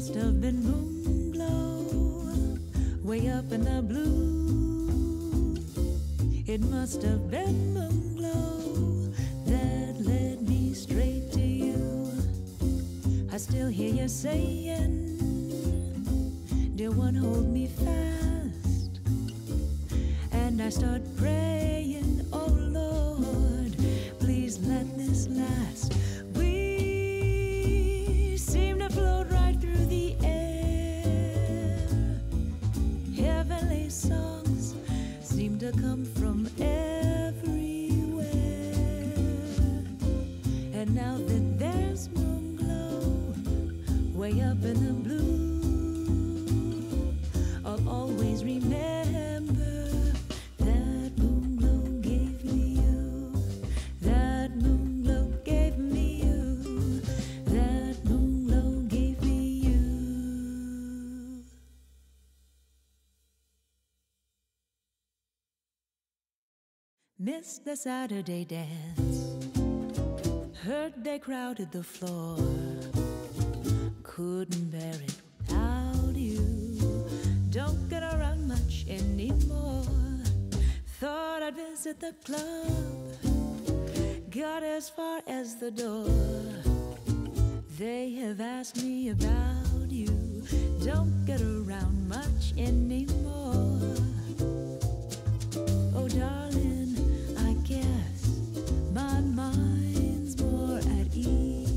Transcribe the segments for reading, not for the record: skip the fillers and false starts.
must have been moon glow, way up in the blue. It must have been moon glow that led me straight to you. I still hear you saying, dear one, hold me fast. And I start praying, oh Lord, please let this last. We seem to float right through the air. Heavenly songs seem to come from everywhere. And now that there's moon glow way up in the blue, I'll always remember that moon glow gave me you. That moon glow gave me you. That moon glow gave me you. Missed the Saturday dance. Heard they crowded the floor. Couldn't bear it without you. Don't get around much anymore. Thought I'd visit the club. Got as far as the door. They have asked me about you. Don't get around much anymore. Oh darling, I guess my mind's more at ease.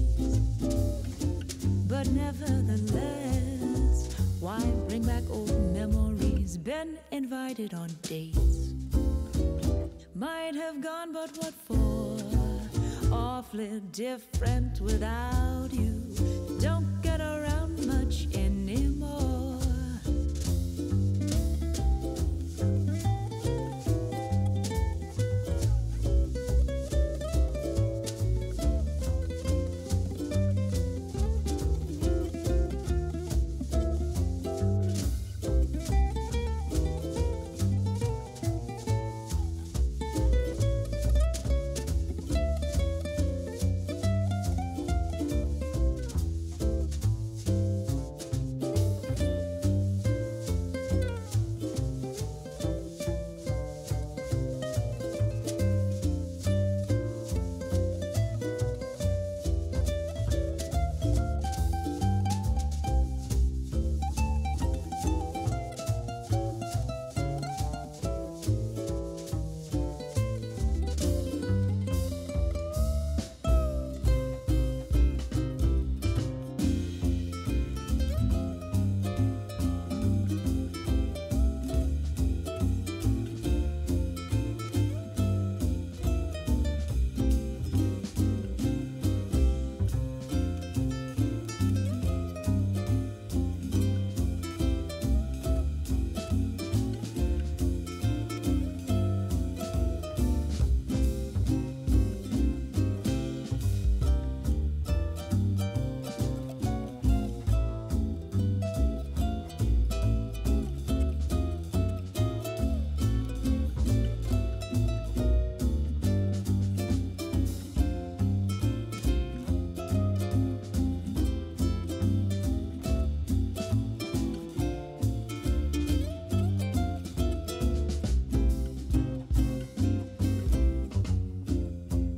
But nevertheless, why bring back old memories? Been invited on dates. Might have gone, but what for? Awfully different without you. Don't get around much anymore.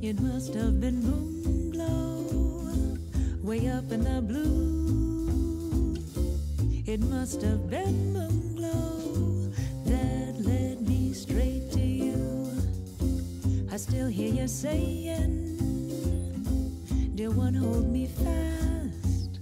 It must have been moon glow, way up in the blue. It must have been moon glow that led me straight to you. I still hear you saying, dear one, hold me fast.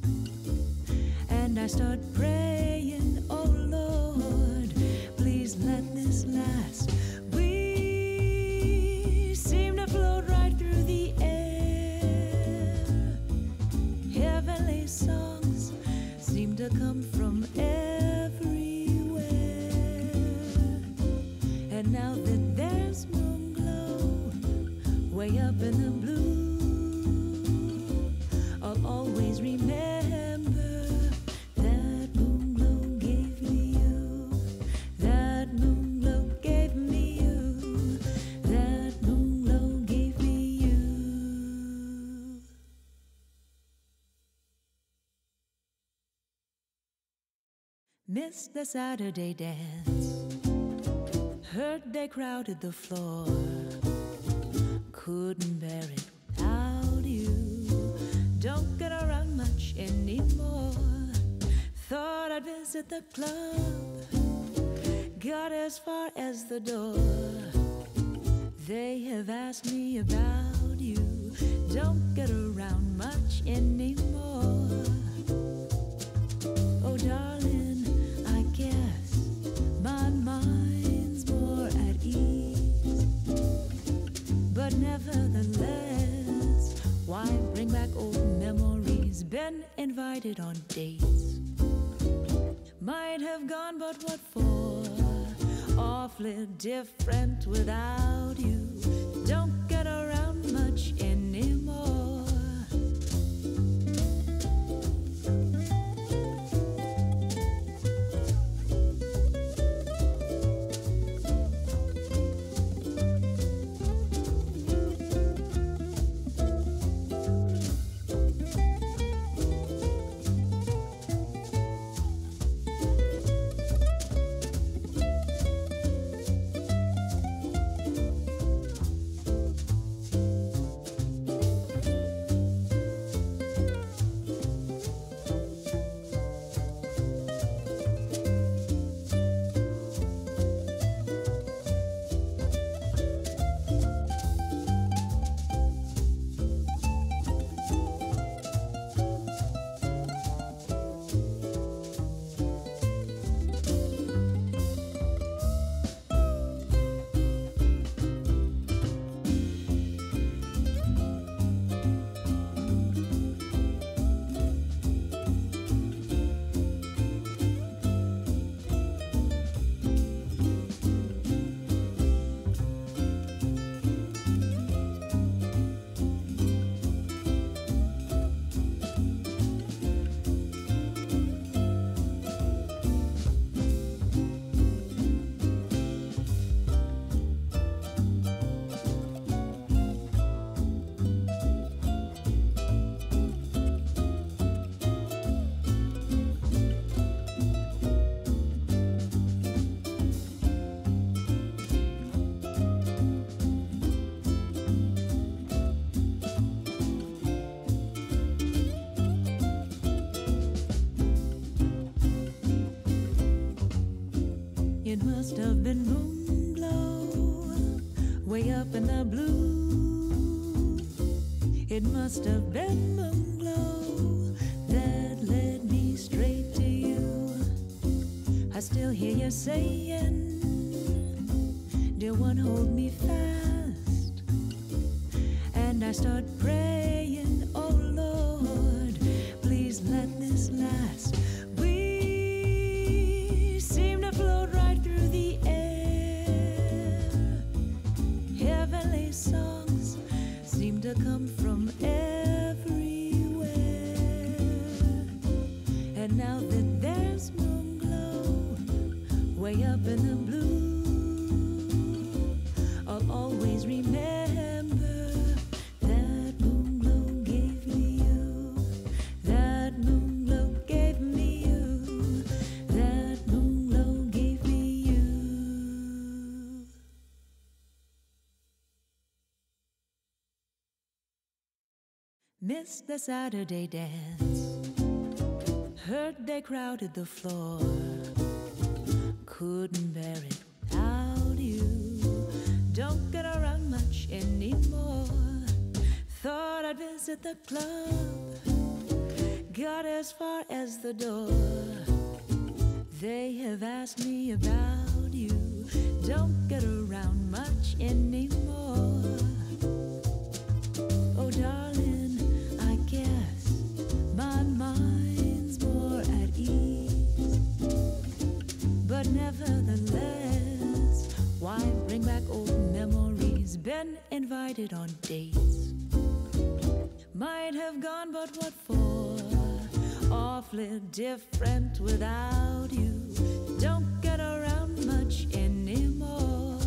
And I start praying, oh Lord, please let this last. We seem to float right through the air. Heavenly songs seem to come from everywhere. And now that there's moon glow way up in the blue, I'll always remember that moon glow gave me you. That moon glow gave me you. That moon glow gave me you. Missed the Saturday dance. Heard they crowded the floor. Couldn't bear it without you. Don't get around much anymore. Thought I'd visit the club. Got as far as the door. They have asked me about you. Don't get around much anymore. Oh darling, I guess my mind's more at ease. But nevertheless, why bring back old memories? Been invited on dates. Might have gone, but what for? Awfully different without you. Don't get around much anymore. It must have been moon glow, way up in the blue. It must have been moon glow that led me straight to you. I still hear you saying, dear one, hold me fast. And I start praying, oh Lord, please let this last. We seem to float right through the air. Heavenly songs seem to come from everywhere. And now that there's moon glow way up in the blue, I'll always remember that moon glow gave me you. That moon glow gave me you. That moon glow gave me you. Missed the Saturday dance. Heard they crowded the floor. Couldn't bear it without you. Don't get around much anymore. Thought I'd visit the club. Got as far as the door. They have asked me about you. Don't get around much anymore. Oh darling, I guess my mind's more at ease. But nevertheless, why bring back old memories? Been invited on dates. Might have gone, but what for? Awfully different without you. Don't get around much anymore.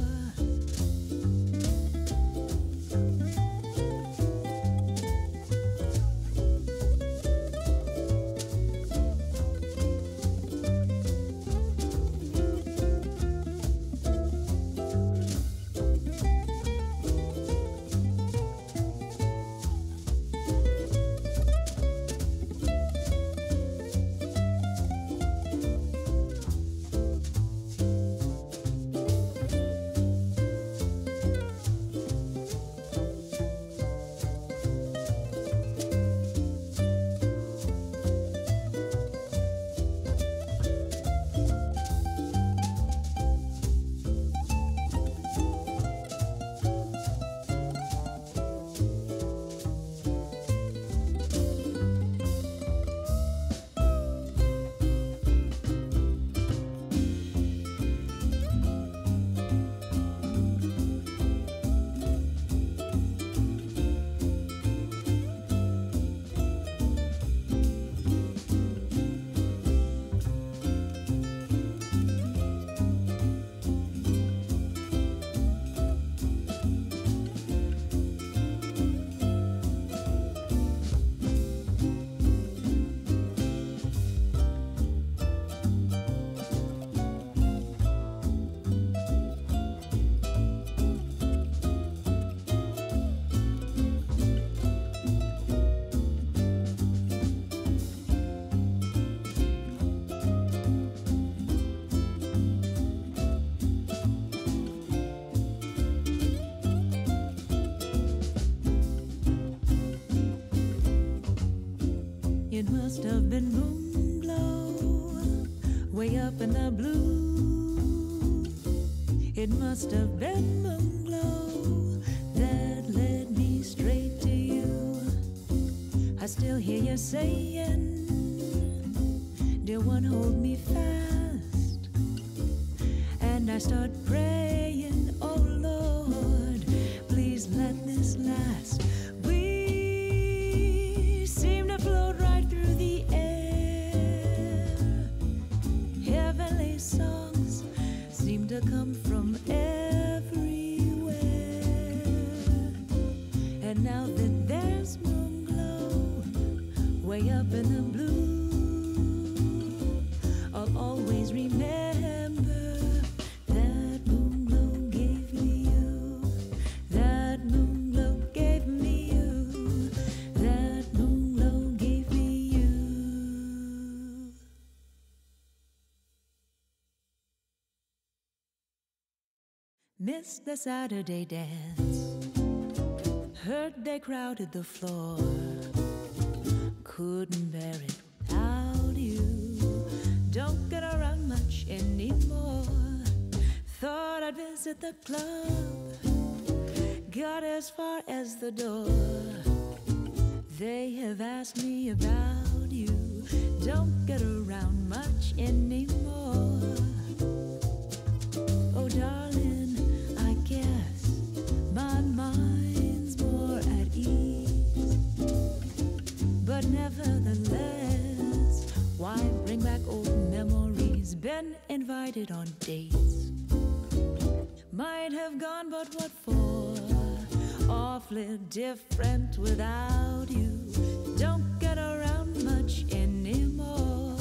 must have been moon glow, way up in the blue. It must have been moon glow that led me straight to you. I still hear you saying, dear one, hold me fast. And I start praying, oh Lord, please let this last. We seem to float right through the air. Heavenly songs seem to come from everywhere. And now that there's moon glow way up in the blue, I'll always remember that moon glow gave me you. That moon glow gave me you. That moon glow gave me you. Missed the Saturday dance. Heard they crowded the floor. Couldn't bear it without you. Don't get around much anymore. Thought I'd visit the club. Got as far as the door. They have asked me about you. Don't get around much anymore. Oh darling, I guess my mind's more at ease. But nevertheless, why bring back old memories? Been invited on dates. Might have gone, but what for? Awfully different without you. Don't get around much anymore.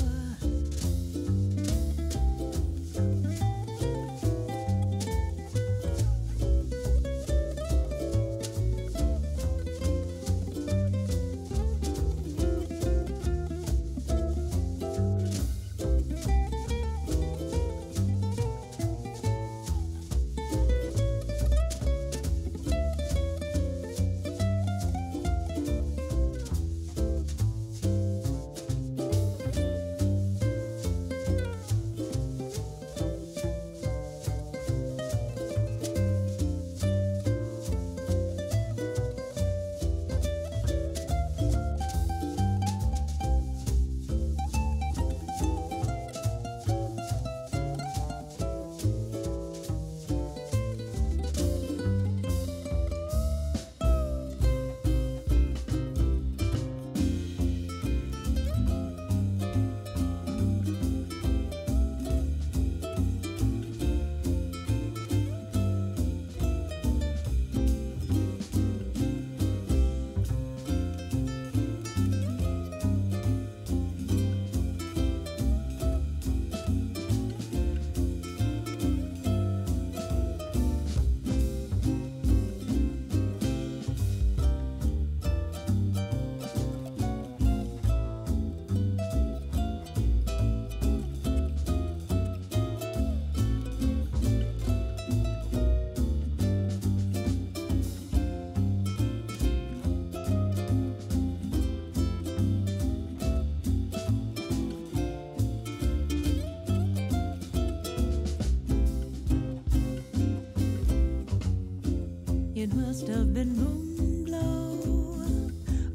It must have been moon glow,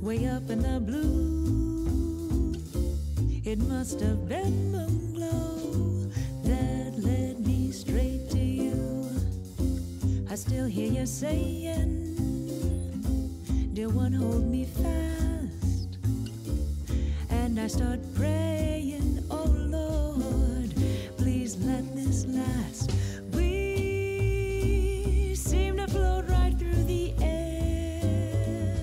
way up in the blue. It must have been moon glow that led me straight to you. I still hear you saying, dear one, hold me fast. And I start praying, oh Lord, please let this last. We seem to float right through the air.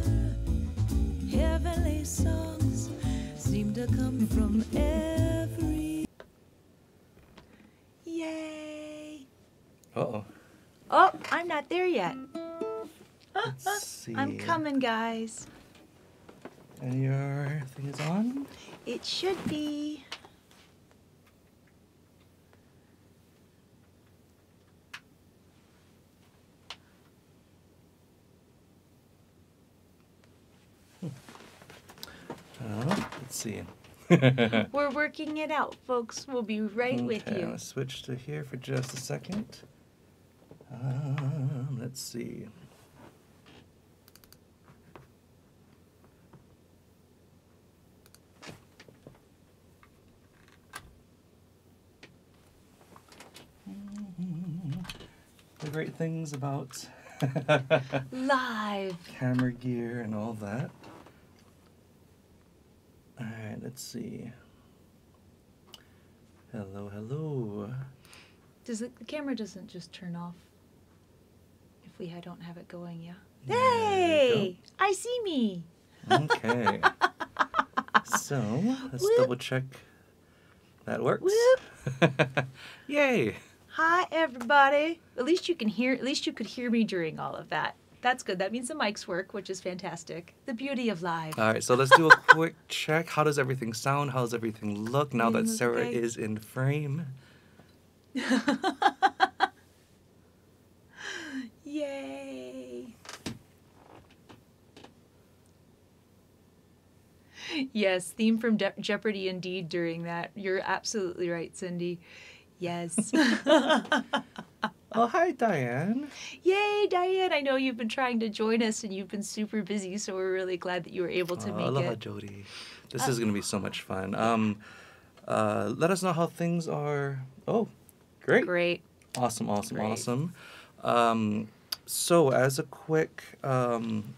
Heavenly songs seem to come from every... Yay! Uh-oh. Oh, I'm not there yet. Let's see. I'm coming, guys. And your thing is on? It should be. Let's see. We're working it out, folks. We'll be right with Okay, you. let's switch to here for just a second. Let's see. The great things about Live. camera gear and all that. All right, let's see. Hello, hello. Does the camera doesn't just turn off if we don't have it going? Yeah. There you Hey, I see me. Okay. So let's Whoop. double check that works. Yay! Hi, everybody. At least you can hear. At least you could hear me during all of that. That's good. That means the mics work, which is fantastic. The beauty of live. All right, so let's do a quick check. How does everything sound? How does everything look now that Everything Sarah looks okay. is in frame? Yay! Yes, theme from Jeopardy indeed during that. You're absolutely right, Cindy. Yes. Oh, hi, Diane. Yay, Diane. I know you've been trying to join us and you've been super busy, so we're really glad that you were able to make Aloha, it. Jody. This is going to be so much fun. Let us know how things are. Oh, great. Great. Awesome, awesome, Great. awesome. So as a quick, again,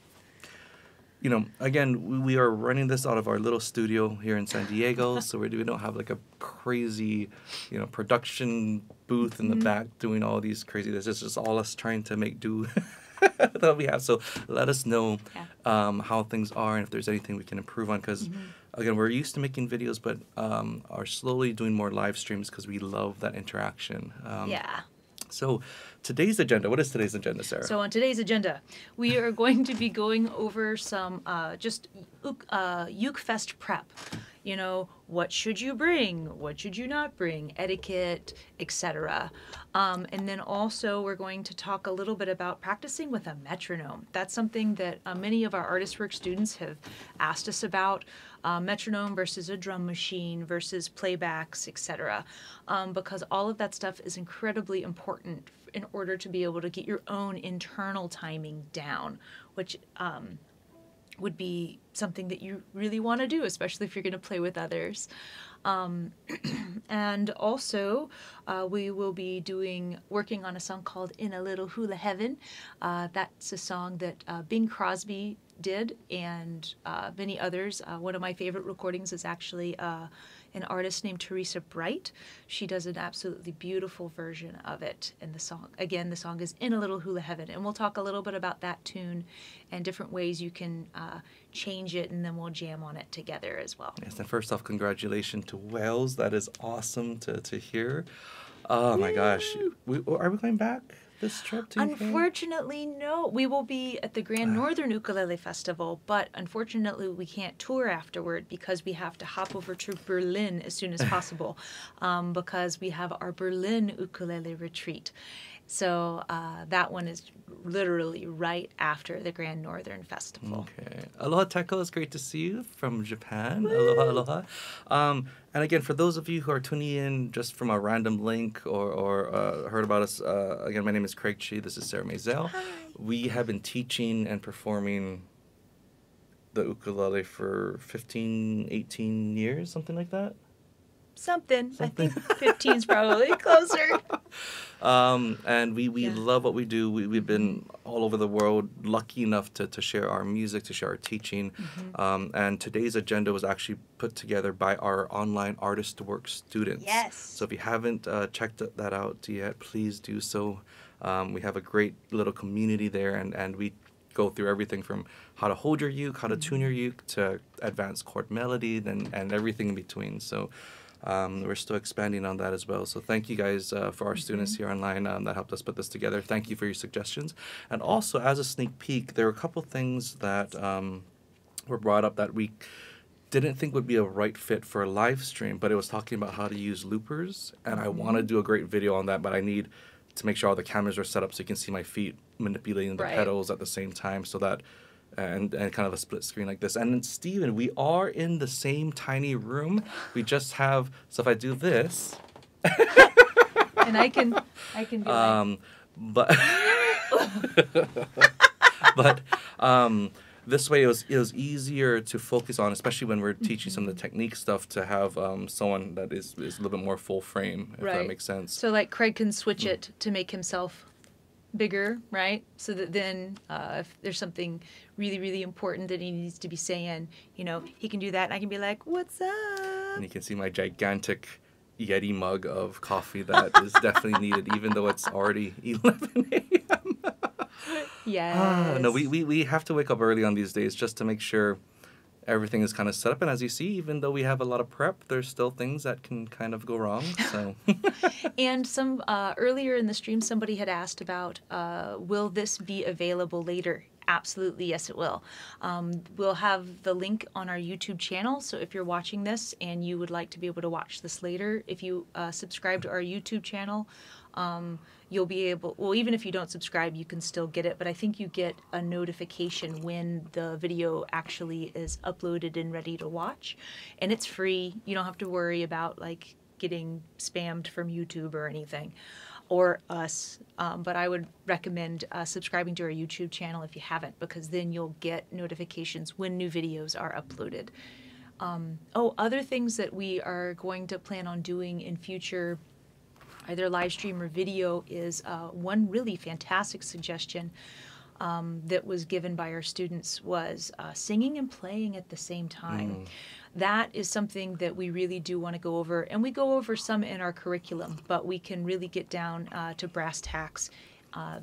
we are running this out of our little studio here in San Diego, so we don't have like a crazy, production booth in the back doing all these crazy. This is just all us trying to make do that we have. So let us know how things are and if there's anything we can improve on, because again, we're used to making videos, but are slowly doing more live streams because we love that interaction. Yeah. So today's agenda, what is today's agenda, Sarah? So on today's agenda, we are going to be going over some Uke Fest prep. What should you bring? What should you not bring? Etiquette, etc. And then also we're going to talk a little bit about practicing with a metronome. That's something that many of our Artist Work students have asked us about. Metronome versus a drum machine versus playbacks, etc. Because all of that stuff is incredibly important in order to be able to get your own internal timing down, which would be something that you really want to do, especially if you're going to play with others. And also, we will be working on a song called In a Little Hula Heaven. That's a song that Bing Crosby did, and many others. One of my favorite recordings is actually an artist named Teresa Bright. She does an absolutely beautiful version of it. And the song is In a Little Hula Heaven. And we'll talk a little bit about that tune and different ways you can change it, and then we'll jam on it together as well. Yes, and first off, congratulations to Wales. That is awesome to hear. Oh my gosh. Are we going back this trip to UK? Unfortunately, no. We will be at the Grand Northern Ukulele Festival, but unfortunately we can't tour afterward because we have to hop over to Berlin as soon as possible because we have our Berlin Ukulele Retreat. So that one is literally right after the Grand Northern Festival. Okay. Aloha Teko, it's great to see you from Japan. Woo! Aloha, aloha. And again, for those of you who are tuning in just from a random link or heard about us, again, my name is Craig Chee. This is Sarah Maisel. Hi. We have been teaching and performing the ukulele for 15, 18 years, something like that. Something. I think 15 is probably closer. And we love what we do. We've been all over the world, lucky enough to share our music, to share our teaching. And today's agenda was actually put together by our online Artist Work students. Yes. So if you haven't checked that out yet, please do so. We have a great little community there, and we go through everything from how to hold your uke, how to tune your uke, to advanced chord melody, and everything in between. So we're still expanding on that as well. So thank you guys for our students here online that helped us put this together. Thank you for your suggestions. And also, as a sneak peek, there are a couple things that were brought up that we didn't think would be a right fit for a live stream, but it was talking about how to use loopers. And I want to do a great video on that, but I need to make sure all the cameras are set up so you can see my feet manipulating the pedals at the same time, so that and kind of a split screen like this. And then Steven, we are in the same tiny room. We just have, so if I do this. And I can do But but this way it was easier to focus on, especially when we're teaching some of the technique stuff, to have someone that is a little bit more full frame, if that makes sense. So like Craig can switch it to make himself bigger, right? So that then if there's something really, really important that he needs to be saying, you know, he can do that and I can be like, what's up? And you can see my gigantic Yeti mug of coffee that is definitely needed, even though it's already 11 a.m. Yes. No, we have to wake up early on these days just to make sure everything is kind of set up. And as you see, even though we have a lot of prep, there's still things that can kind of go wrong. So. And some earlier in the stream, somebody had asked about, will this be available later? Absolutely, yes, it will. We'll have the link on our YouTube channel. So if you're watching this and you would like to be able to watch this later, if you subscribe to our YouTube channel, you'll be able, well, even if you don't subscribe, you can still get it. But I think you get a notification when the video actually is uploaded and ready to watch. And it's free. You don't have to worry about like getting spammed from YouTube or anything, or us. But I would recommend subscribing to our YouTube channel if you haven't, because then you'll get notifications when new videos are uploaded. Other things that we are going to plan on doing in future, either live stream or video, is one really fantastic suggestion that was given by our students was singing and playing at the same time. That is something that we really do want to go over, and we go over some in our curriculum, but we can really get down to brass tacks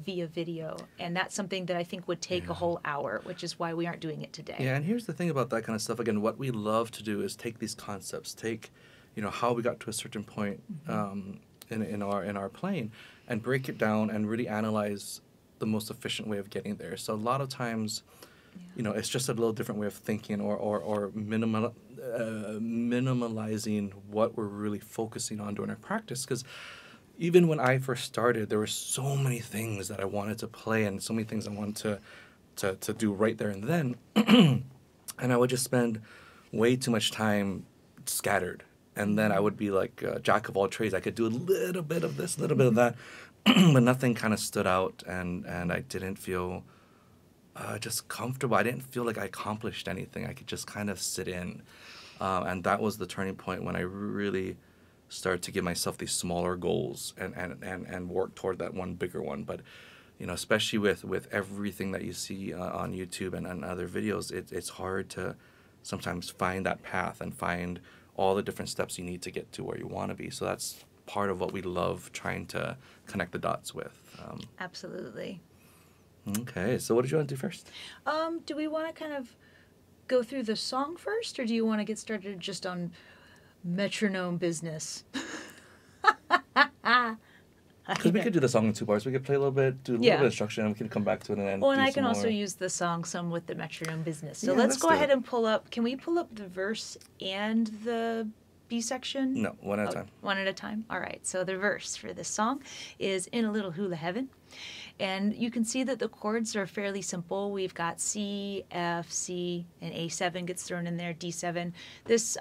via video, and that's something that I think would take a whole hour, which is why we aren't doing it today. Yeah, and here's the thing about that kind of stuff. Again, what we love to do is take these concepts, take, you know, how we got to a certain point in our playing, and break it down and really analyze the most efficient way of getting there. So a lot of times, you know, it's just a little different way of thinking, or minimalizing what we're really focusing on during our practice. Because even when I first started, there were so many things that I wanted to play and so many things I wanted to do right there and then. And I would just spend way too much time scattered. And then I would be like a jack of all trades. I could do a little bit of this, a little bit of that, but nothing kind of stood out, and I didn't feel just comfortable. I didn't feel like I accomplished anything. I could just kind of sit in. And that was the turning point when I really started to give myself these smaller goals and work toward that one bigger one. But, you know, especially with everything that you see on YouTube and other videos, it's hard to sometimes find that path and find all the different steps you need to get to where you want to be. So that's part of what we love trying to connect the dots with. Absolutely. Okay, so what did you want to do first? Do we want to kind of go through the song first, or do you want to get started just on metronome business? Because we could do the song in two parts. We could play a little bit, do a little bit of instruction, and we can come back to it and then and I can more. also use the song some with the metronome business. So Yeah, let's let's go do ahead it. and pull up. Can we pull up the verse and the B section? No, one at a time. One at a time? All right. So the verse for this song is In a Little Hula Heaven. And you can see that the chords are fairly simple. We've got C, F, C, and A7 gets thrown in there, D7. This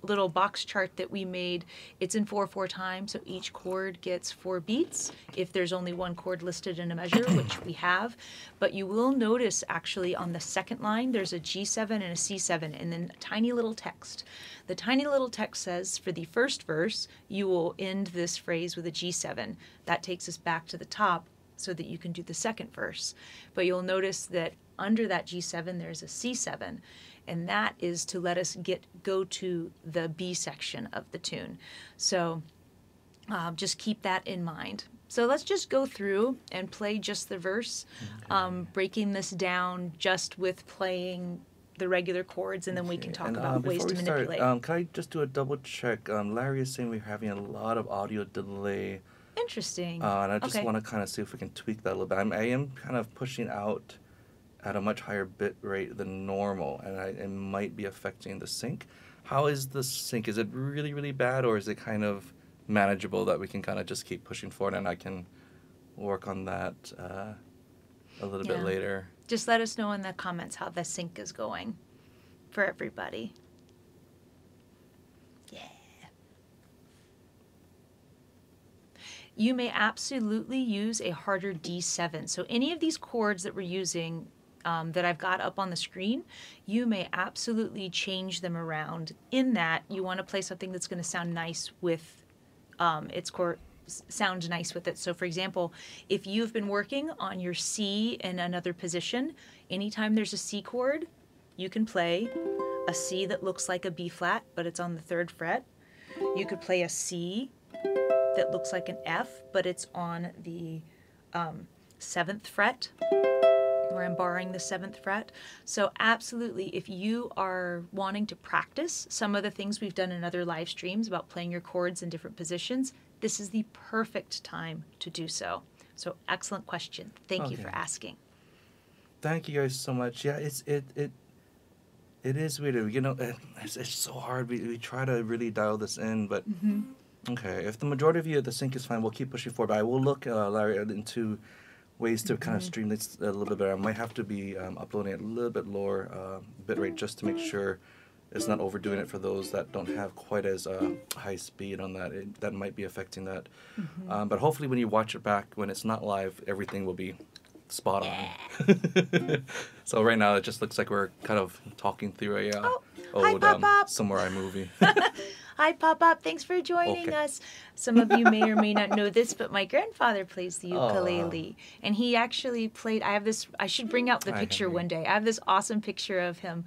little box chart that we made, it's in 4/4 time, so each chord gets 4 beats if there's only one chord listed in a measure, which we have. But you will notice actually on the second line there's a G7 and a C7 and then a tiny little text. The tiny little text says for the first verse you will end this phrase with a G7. That takes us back to the top so that you can do the second verse. But you'll notice that under that G7 there's a C7, and that is to let us go to the B section of the tune. So just keep that in mind. So let's just go through and play just the verse, breaking this down just with playing the regular chords, and then we can talk about ways to manipulate. Can I just do a double check? Larry is saying we're having a lot of audio delay. Interesting. And I just want to kind of see if we can tweak that a little bit. I am kind of pushing out at a much higher bit rate than normal, and it might be affecting the sync. How is the sync? Is it really, really bad, or is it kind of manageable that we can kind of just keep pushing forward and I can work on that? a little bit Yeah. later. Just let us know in the comments how the sync is going for everybody. Yeah. You may absolutely use a harder D7. So any of these chords that we're using that I've got up on the screen, you may absolutely change them around in that you want to play something that's going to sound nice with its chord. Sound nice with it. So for example, if you've been working on your C in another position, anytime there's a C chord, you can play a C that looks like a B flat, but it's on the 3rd fret. You could play a C that looks like an F, but it's on the 7th fret, where I'm borrowing the 7th fret. So absolutely, if you are wanting to practice some of the things we've done in other live streams about playing your chords in different positions, this is the perfect time to do so. So excellent question. Thank you for asking. Thank you guys so much. Yeah, it is weird. You know, it's so hard. We try to really dial this in, but okay. If the majority of you, the sync is fine, we'll keep pushing forward. But I will look, Larry, into ways to kind of stream this a little bit better. I might have to be uploading it a little bit lower bitrate just to make sure it's not overdoing it for those that don't have quite as high speed on that. That might be affecting that. But hopefully when you watch it back, when it's not live, everything will be spot on. So right now it just looks like we're kind of talking through a old Somewhere I movie. Hi, Pop-Up. Thanks for joining us. Some of you may or may not know this, but my grandfather plays the ukulele. And he actually played, I should bring out the picture one day. I have this awesome picture of him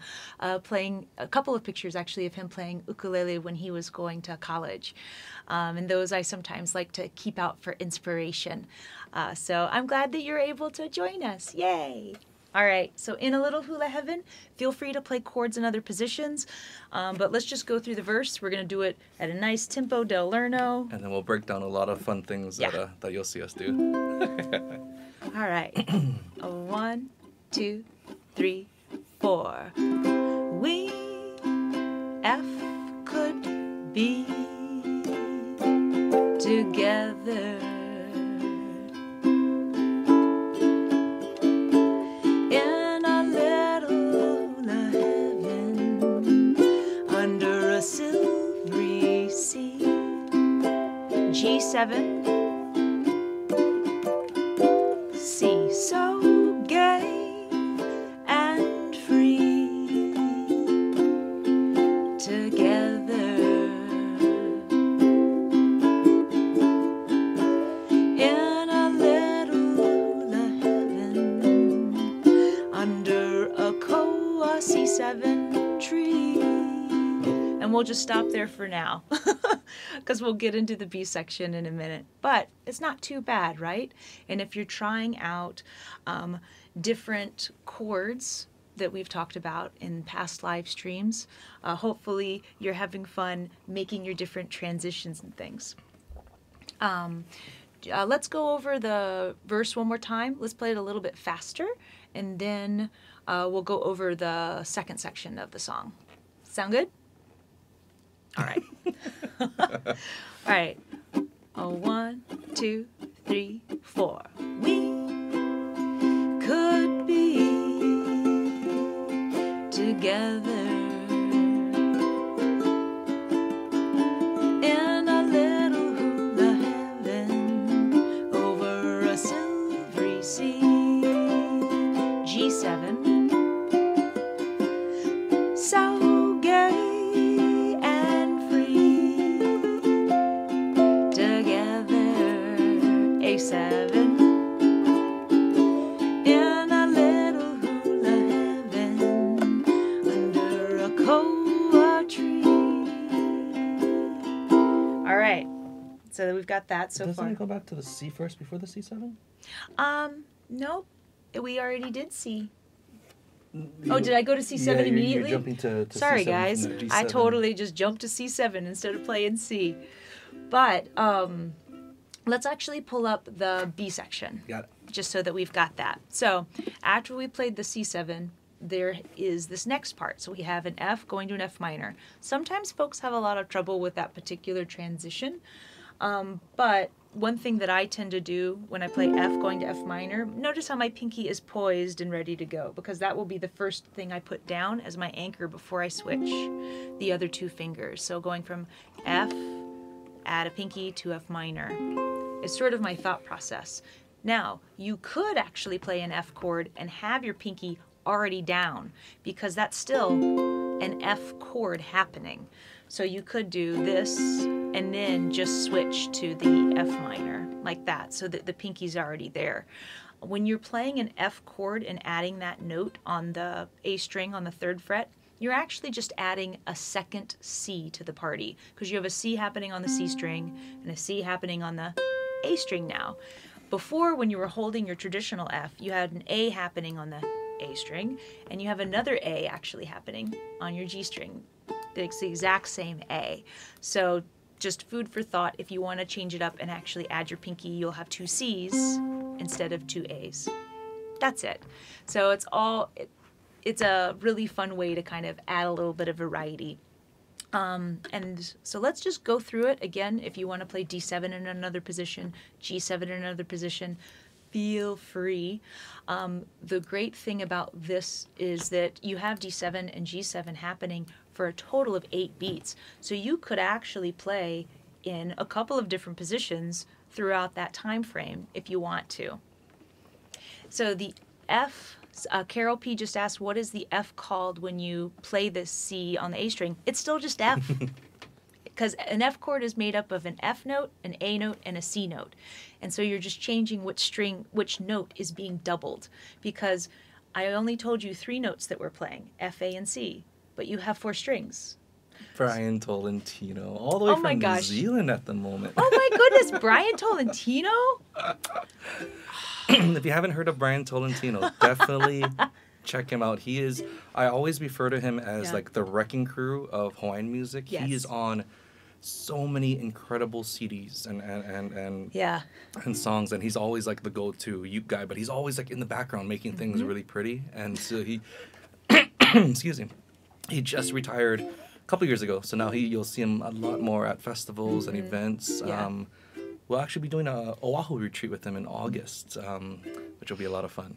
playing, a couple of pictures actually of him playing ukulele when he was going to college. And those I sometimes like to keep out for inspiration. So I'm glad that you're able to join us. Yay! All right, so in a little hula heaven, feel free to play chords in other positions, but let's just go through the verse. We're going to do it at a nice tempo del lerno. And then we'll break down a lot of fun things that you'll see us do. All right. 1, 2, 3, 4. We, F, could be together. G7, C, so gay and free, together in a little hula heaven under a koa C7 tree. And we'll just stop there for now. Because we'll get into the B section in a minute. But it's not too bad, right? And if you're trying out different chords that we've talked about in past live streams, hopefully you're having fun making your different transitions and things. Let's go over the verse one more time. Let's play it a little bit faster, and then we'll go over the second section of the song. Sound good? All right. All right. 1, 2, 3, 4. We could be together in a little hula heaven over a silvery sea. G7. So gay. A7 in a little hula heaven under a koa tree. All right, so we've got that so far. Doesn't it go back to the C first before the C7? Nope. We already did C. Oh, did I go to C7 immediately? You're jumping to Sorry, C7 guys. from the G7. I totally just jumped to C7 instead of playing C. But let's actually pull up the B section. Got it. Just so that we've got that. So after we played the C7, there is this next part. So we have an F going to an F minor. Sometimes folks have a lot of trouble with that particular transition, but one thing that I tend to do when I play F going to F minor, notice how my pinky is poised and ready to go, because that will be the first thing I put down as my anchor before I switch the other two fingers. So going from F, add a pinky, to F minor is sort of my thought process. Now, you could actually play an F chord and have your pinky already down, because that's still an F chord happening. So you could do this and then just switch to the F minor like that, so that the pinky's already there. When you're playing an F chord and adding that note on the A string on the 3rd fret, you're actually just adding a second C to the party, because you have a C happening on the C string and a C happening on the A string now. Before, when you were holding your traditional F, you had an A happening on the A string, and you have another A actually happening on your G string. It's the exact same A. So just food for thought. If you want to change it up and actually add your pinky, you'll have 2 C's instead of 2 A's. That's it. So it's a really fun way to kind of add a little bit of variety. And so let's just go through it again. If you want to play D7 in another position, G7 in another position, feel free. The great thing about this is that you have D7 and G7 happening for a total of 8 beats. So you could actually play in a couple of different positions throughout that time frame if you want to. So the F, Carol P just asked, what is the F called when you play this C on the A string? It's still just F. Because an F chord is made up of an F note, an A note, and a C note. And so you're just changing which note is being doubled. Because I only told you 3 notes that we're playing, F, A, and C. But you have 4 strings. Brian Tolentino, all the way from New Zealand at the moment. Oh my goodness, Brian Tolentino? If you haven't heard of Brian Tolentino, definitely check him out. He is, I always refer to him as like the wrecking crew of Hawaiian music. Yes. He is on so many incredible CDs and songs, and he's always like the go-to uke guy, but he's always like in the background making things really pretty. And so he, excuse me, he just retired a couple years ago, so now you'll see him a lot more at festivals and events. Yeah. We'll actually be doing a Oahu retreat with him in August, which will be a lot of fun.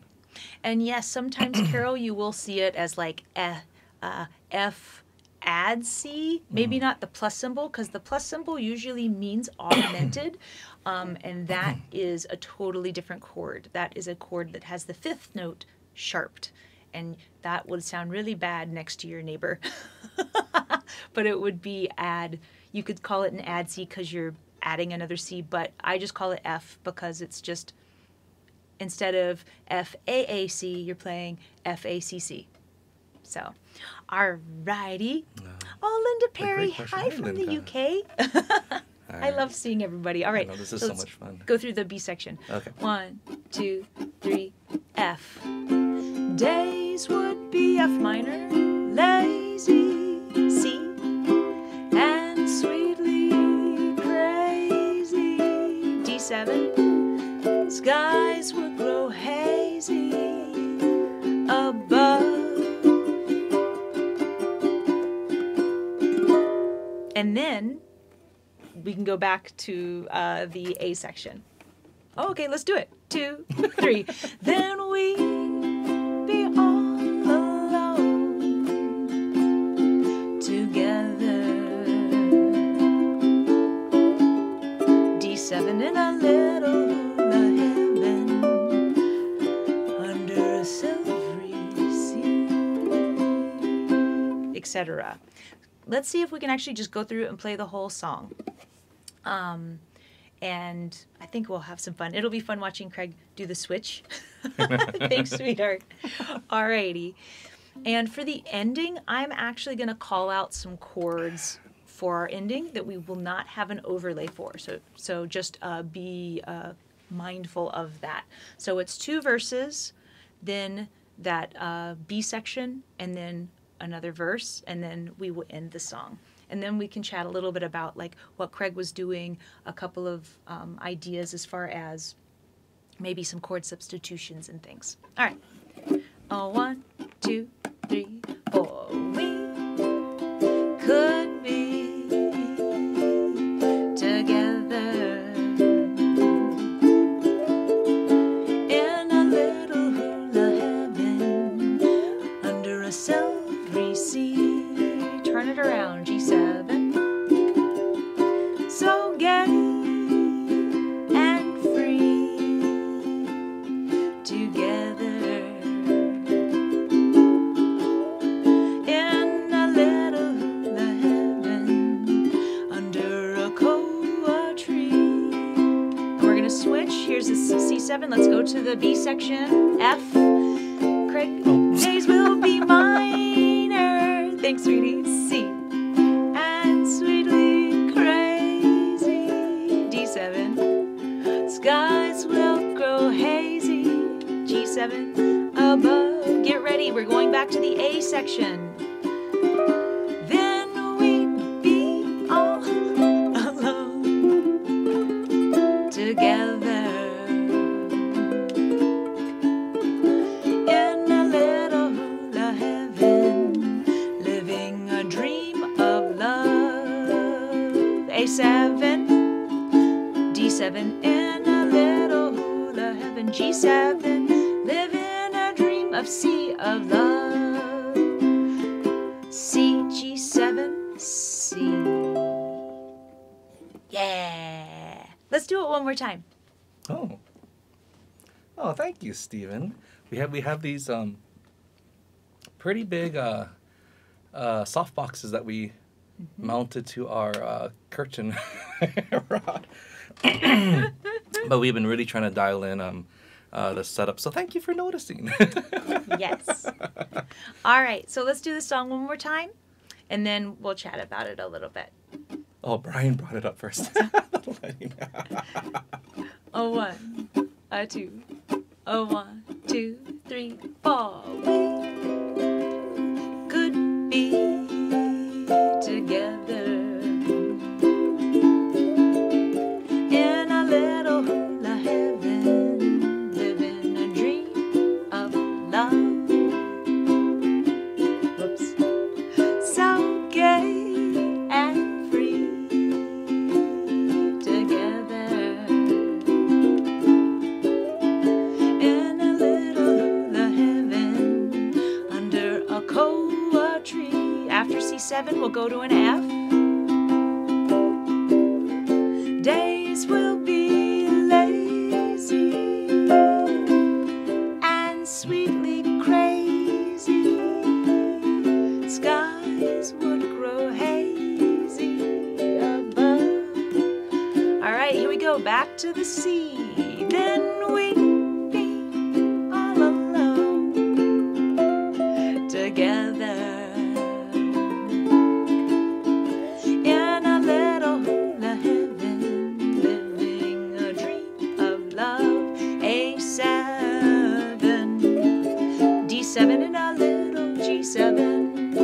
And yes, sometimes, Carol, you will see it as like F add C, maybe not the plus symbol, because the plus symbol usually means augmented, and that is a totally different chord. That is a chord that has the 5th note sharped, and that would sound really bad next to your neighbor. But it would be add. You could call it an add C because you're adding another C, but I just call it F because it's just, instead of F-A-A-C, you're playing F-A-C-C. So, alrighty. Oh, Linda Perry, hi from Linda. the UK. I love seeing everybody. All right. This is so much fun. Go through the B section. Okay. 1, 2, 3, F. Days would be F minor, lazy, C, and sweetly crazy, D7. Skies would grow hazy above. And then we can go back to the A section. Oh, okay, let's do it. 2, 3. Then we be all alone together. D7 in a little hula heaven under a silvery sea, etc. Let's see if we can actually just go through and play the whole song. And I think we'll have some fun. It'll be fun watching Craig do the switch. Thanks, sweetheart. Alrighty. And for the ending, I'm actually going to call out some chords for our ending that we will not have an overlay for. So just be mindful of that. So it's 2 verses, then that B section, and then another verse, and then we will end the song. And then we can chat a little bit about like what Craig was doing, a couple of ideas as far as maybe some chord substitutions and things. All right. 1, 2, 3, 4. We could be together G7. Let's go to the B section. F. Craig, days will be minor. Thanks, sweetie. C. And sweetly crazy. D7. Skies will grow hazy. G7. Above. Get ready. We're going back to the A section. Then we'd be all alone together in a little hula heaven, living a dream of love. A7, D7 in a little hula heaven. G7, living a dream of sea of love. C, G7, C. Yeah. Let's do it one more time. Oh. Oh, thank you, Stephen. We have these pretty big soft boxes that we mounted to our curtain rod. But we've been really trying to dial in the setup. So thank you for noticing. Yes. All right. So let's do the song one more time, and then we'll chat about it a little bit. Oh, Brian brought it up first. A 1, a 2, a 1, 2, 3, 4. We could be together in a little hula heaven, living a dream of love. Whoops. So gay and free together in a little hula heaven under a koa tree. After C7, we'll go to an F. Days will be lazy and sweetly crazy. Skies would grow hazy above. All right, here we go. Back to the C. Then we'd be all alone together in a little hula heaven, living a dream of love. A7, D7 in a little G7,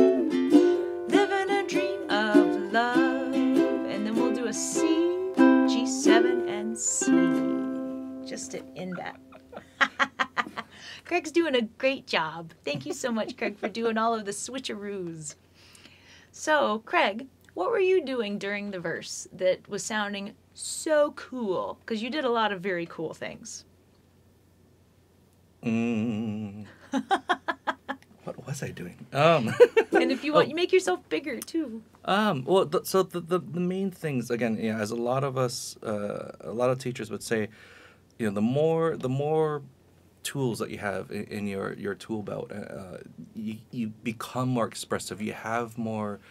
living a dream of love. And then we'll do a C, G7, and C, just to end that. Craig's doing a great job. Thank you so much, Craig, for doing all of the switcheroos. So, Craig, what were you doing during the verse that was sounding so cool? Because you did a lot of very cool things. What was I doing? And if you want, you make yourself bigger too. Well, so the main things again, yeah, as a lot of us, a lot of teachers would say, you know, the more tools that you have in your tool belt, you become more expressive. You have more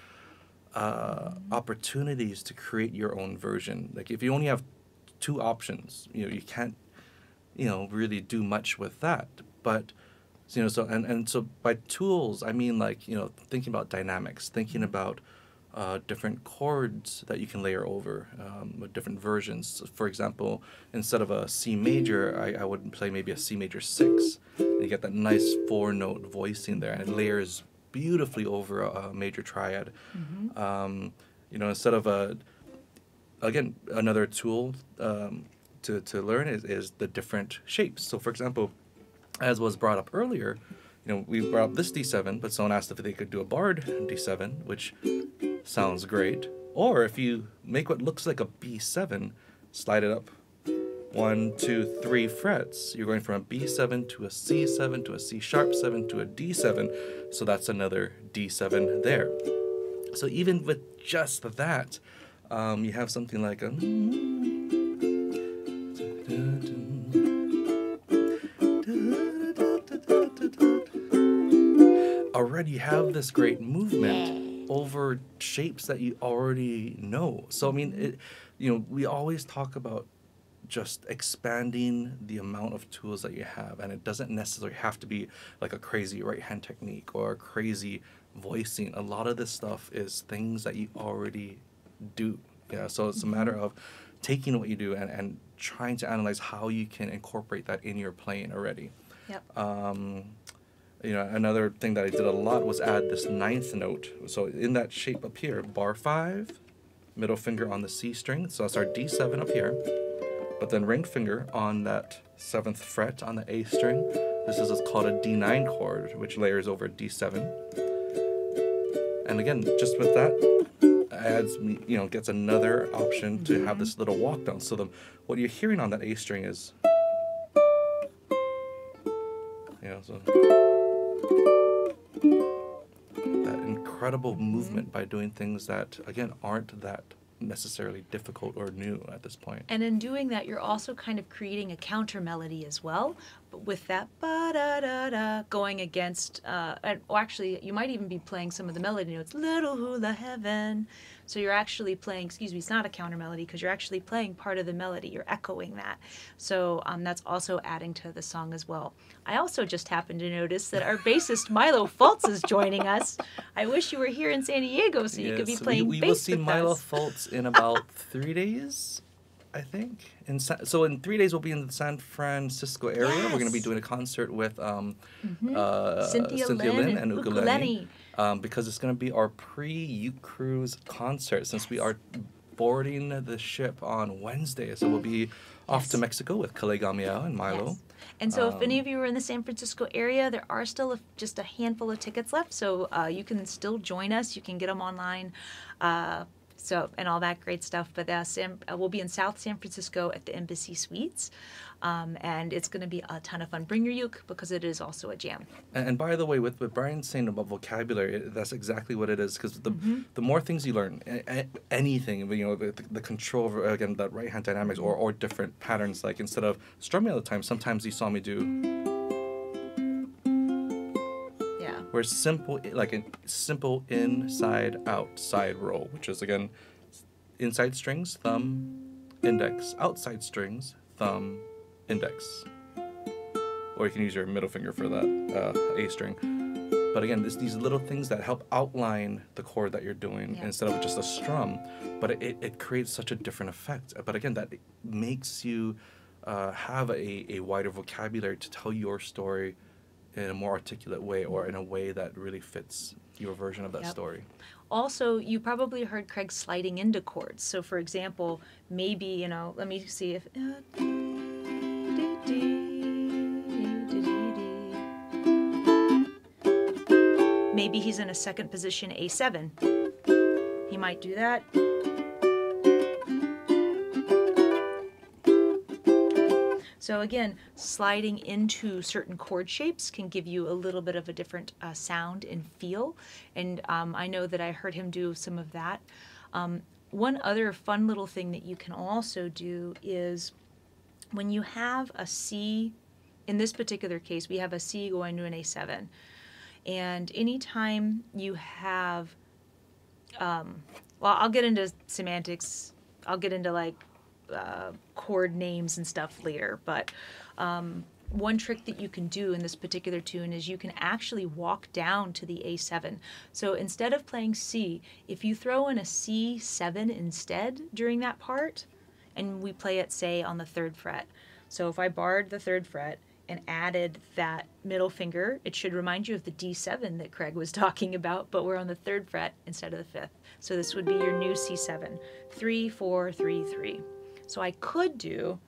opportunities to create your own version. Like if you only have two options, you know, you can't, you know, really do much with that. But you know, so so by tools, I mean like, you know, thinking about dynamics, thinking about different chords that you can layer over, with different versions. For example, instead of a C major, I would play maybe a C major 6. And you get that nice 4-note voicing there, and it layers beautifully over a major triad. You know, instead of again, another tool to learn is the different shapes. So for example, as was brought up earlier, you know, we brought up this D7, but someone asked if they could do a barred D7, which sounds great. Or if you make what looks like a B7, slide it up 1, 2, 3 frets. You're going from a B7 to a C7 to a C sharp 7 to a D7. So that's another D7 there. So even with just that, you have something like a... Already have this great movement over shapes that you already know. So I mean, you know, we always talk about just expanding the amount of tools that you have. And it doesn't necessarily have to be like a crazy right hand technique or a crazy voicing. A lot of this stuff is things that you already do. Yeah, so it's a matter of taking what you do and trying to analyze how you can incorporate that in your playing already. Yep. You know, another thing that I did a lot was add this 9th note. So in that shape up here, bar 5, middle finger on the C string. So that's our D7 up here. But then ring finger on that 7th fret on the A string. This is what's called a D9 chord, which layers over D7. And again, just with that, adds me, you know, gets another option to have this little walk down. So what you're hearing on that A string is, you know, so that incredible movement by doing things that, again, aren't that necessarily difficult or new at this point. And in doing that, you're also kind of creating a counter melody as well, but with that ba-da-da-da going against, or actually, you might even be playing some of the melody notes, little hula heaven. So you're actually playing, excuse me, it's not a counter melody because you're actually playing part of the melody. You're echoing that. So that's also adding to the song as well. I also just happened to notice that our bassist Milo Fultz is joining us. I wish you were here in San Diego so you could be playing we bass will see with Milo us. Fultz in about 3 days, I think. So in 3 days we'll be in the San Francisco area. We're going to be Yes. doing a concert with Cynthia Lynn and and Ukulele. Because it's going to be our pre-Uke Cruise concert since we are boarding the ship on Wednesday. So we'll be off to Mexico with Kalegamiao and Milo. Yes. And so if any of you are in the San Francisco area, there are still just a handful of tickets left. So you can still join us. You can get them online. And all that great stuff. But we'll be in South San Francisco at the Embassy Suites. And it's going to be a ton of fun. Bring your uke because it is also a jam. And by the way, with Brian saying about vocabulary, that's exactly what it is. Because the more things you learn, anything, you know, the control over, again, that right-hand dynamics or different patterns, like instead of strumming all the time, sometimes you saw me do... Where simple, like a simple inside outside roll, which is again inside strings, thumb, index, outside strings, thumb, index. Or you can use your middle finger for that A string. But again, these little things that help outline the chord that you're doing instead of just a strum. But it creates such a different effect. But again, that makes you have a wider vocabulary to tell your story in a more articulate way or in a way that really fits your version of that story. Also, you probably heard Craig sliding into chords. So for example, maybe, you know, let me see if... Maybe he's in a second position A7. He might do that. So again, sliding into certain chord shapes can give you a little bit of a different sound and feel. And I know that I heard him do some of that. One other fun little thing that you can also do is when you have a C, in this particular case, we have a C going to an A7. And anytime you have, well, I'll get into semantics. I'll get into like chord names and stuff later, but one trick that you can do in this particular tune is you can actually walk down to the A7. So instead of playing C, if you throw in a C7 instead during that part, and we play it, say, on the 3rd fret. So if I barred the 3rd fret and added that middle finger, it should remind you of the D7 that Craig was talking about, but we're on the 3rd fret instead of the 5th. So this would be your new C7, 3, 4, 3, 3. So I could do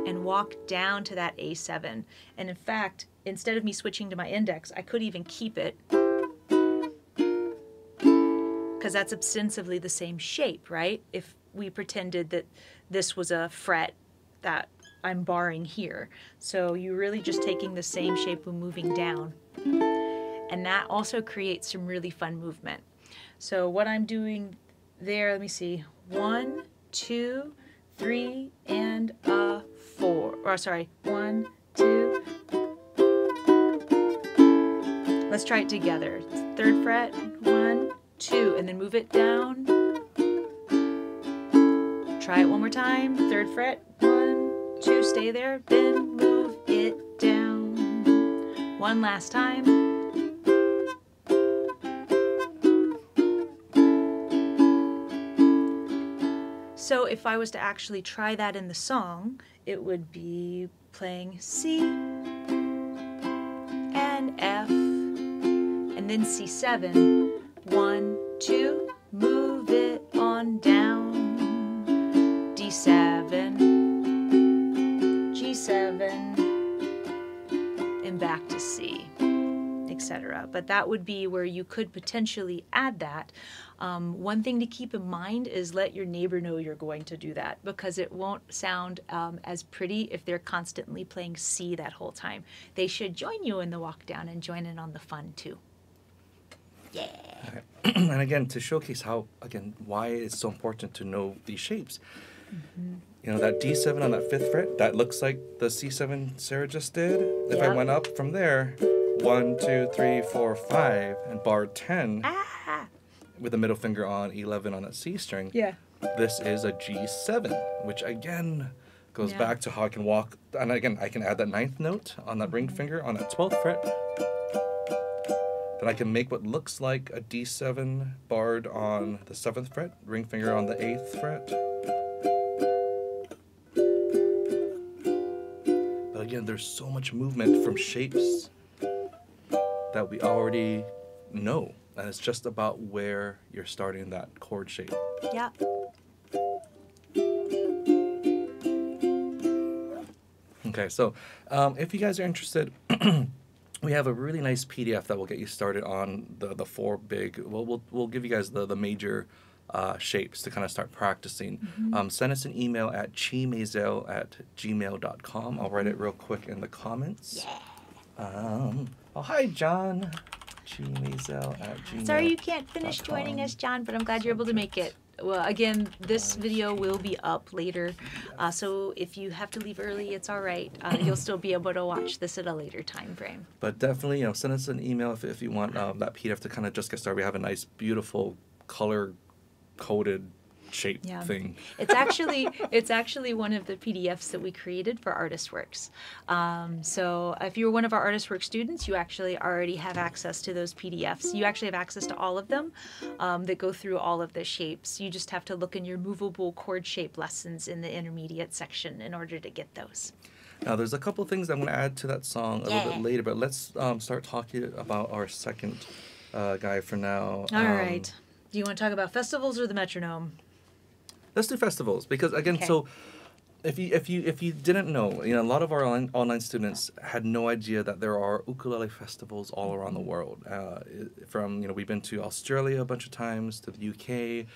and walk down to that A7. And in fact, instead of me switching to my index, I could even keep it because that's ostensibly the same shape, right? If we pretended that this was a fret that I'm barring here. So you're really just taking the same shape and moving down. And that also creates some really fun movement. So what I'm doing there, let me see, 1, 2, 3, and 4. Or sorry, 1, 2. Let's try it together. 3rd fret, 1, 2, and then move it down. try it one more time. 3rd fret, 1, 2, stay there, then move it down. One last time. So if I was to actually try that in the song, it would be playing C and F and then C7. 1, 2, move it on down. D7, G7, and back to C, etc. But that would be where you could potentially add that. One thing to keep in mind is let your neighbor know you're going to do that, because it won't sound as pretty if they're constantly playing C that whole time. They should join you in the walk down and join in on the fun too. Yeah. And again, to showcase how, again, why it's so important to know these shapes. You know, that D7 on that 5th fret, that looks like the C7 Sarah just did. If I went up from there, 1, 2, 3, 4, 5, and barred 10 with the middle finger on 11 on that C string. Yeah. This is a G7, which again goes back to how I can walk. And again, I can add that 9th note on that ring finger on that 12th fret. Then I can make what looks like a D7 barred on the 7th fret, ring finger on the 8th fret. But again, there's so much movement from shapes that we already know. And it's just about where you're starting that chord shape. Yeah. Okay, so if you guys are interested, we have a really nice PDF that will get you started on the 4 big. We'll give you guys the major shapes to kind of start practicing. Send us an email at cheemaisel@gmail.com. I'll write it real quick in the comments. Yeah. Oh, hi, John. cheemaisel@gmail.com. Sorry you can't finish joining us, John, but I'm glad you're able to make it. Well, again, this video will be up later, so if you have to leave early, it's all right. You'll still be able to watch this at a later time frame. But definitely, send us an email if you want that PDF to kind of just get started. We have a nice, beautiful, color-coded shape thing. It's actually one of the PDFs that we created for ArtistWorks. So if you're one of our ArtistWorks students, you actually already have access to those PDFs. You actually have access to all of them that go through all of the shapes. You just have to look in your movable chord shape lessons in the intermediate section in order to get those. Now, there's a couple things I'm going to add to that song a little bit later, but let's start talking about our second guy for now. All right. Do you want to talk about festivals or the metronome? Let's do festivals, because again, so if you didn't know, a lot of our online students had no idea that there are ukulele festivals all around the world. From we've been to Australia a bunch of times, to the UK,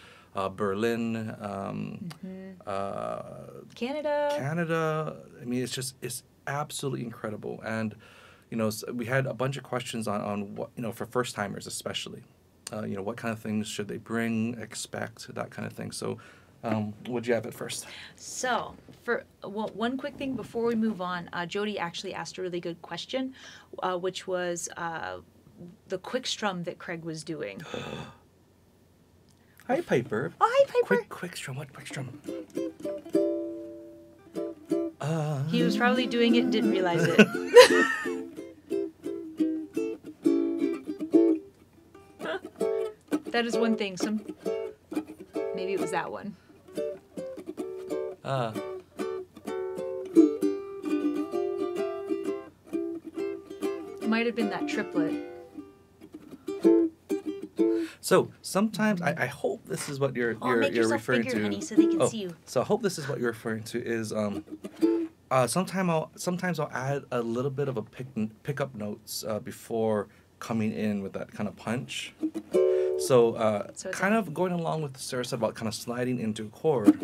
Berlin, Canada. I mean, it's absolutely incredible, and so we had a bunch of questions on what for first timers especially. What kind of things should they bring, expect, that kind of thing. So. Would you have it first? So, for one quick thing before we move on, Jody actually asked a really good question, which was the quick strum that Craig was doing. Hi, Piper. Oh, hi, Piper. Quick strum. What quick strum? He was probably doing it and didn't realize it. That is one thing. Maybe it was that one. It might have been that triplet. So sometimes I hope this is what you're referring bigger, to. Honey, so they can see you. So I hope this is what you're referring to. Is sometimes I'll add a little bit of a pickup notes before coming in with that kind of punch. So kind of going along with Sarah said about kind of sliding into a chord,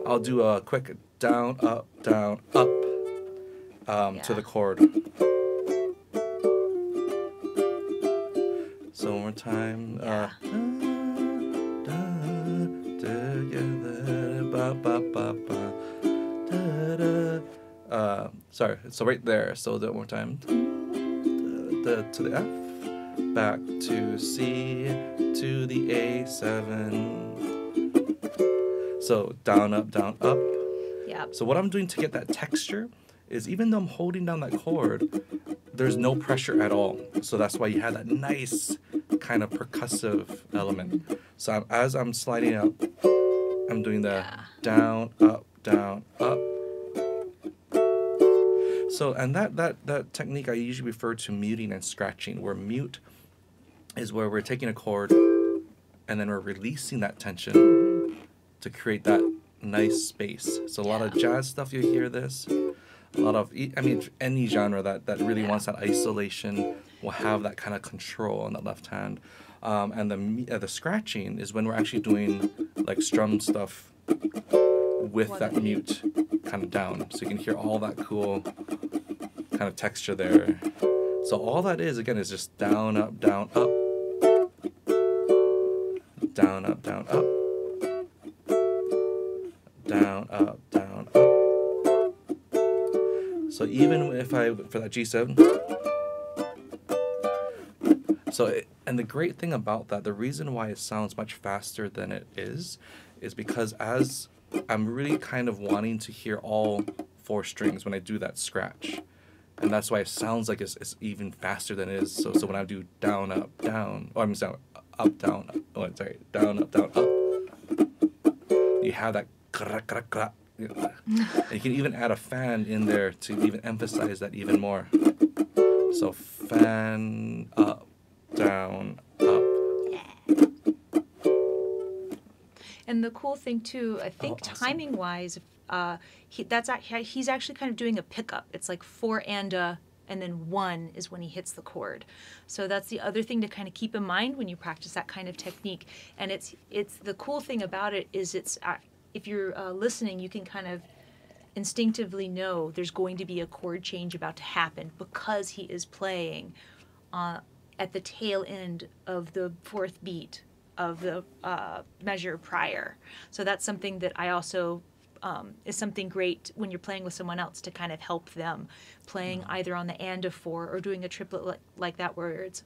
I'll do a quick down, up, to the chord. So one more time. Sorry, so right there. So that one more time. To the F. Back to C, to the A7. So So down, up, down, up. Yeah. So what I'm doing to get that texture is even though I'm holding down that chord, there's no pressure at all. So that's why you have that nice kind of percussive element. So as I'm sliding up, I'm doing the down, up, down, up. So, and that technique I usually refer to muting and scratching, where mute is where we're taking a chord and then we're releasing that tension to create that nice space. So a lot of jazz stuff, you hear this. A lot of, I mean, any genre that really wants that isolation will have that kind of control on the left hand. And the scratching is when we're actually doing like strum stuff with that mute kind of down. So you can hear all that cool kind of texture there. So all that is, again, is just down, up, down, up. Down, up, down, up. Down, up, down, up. So even if for that G7. And the great thing about that, the reason why it sounds much faster than it is because as I'm really kind of wanting to hear all 4 strings when I do that scratch. And that's why it sounds like it's even faster than it is. So when I do down, up, down, or I'm sorry, up, down, up, oh, sorry, down, up, you have that kra, kra, kra. And you can even add a fan in there to even emphasize that even more. So fan, up, down, up. And the cool thing too, I think timing wise, he's actually kind of doing a pickup. It's like 4 and then 1 is when he hits the chord. So that's the other thing to kind of keep in mind when you practice that kind of technique. And it's the cool thing about it is if you're listening, you can kind of instinctively know there's going to be a chord change about to happen because he is playing at the tail end of the 4th beat of the measure prior. So that's something that I also is something great when you're playing with someone else to kind of help them playing either on the and of 4 or doing a triplet like that where it's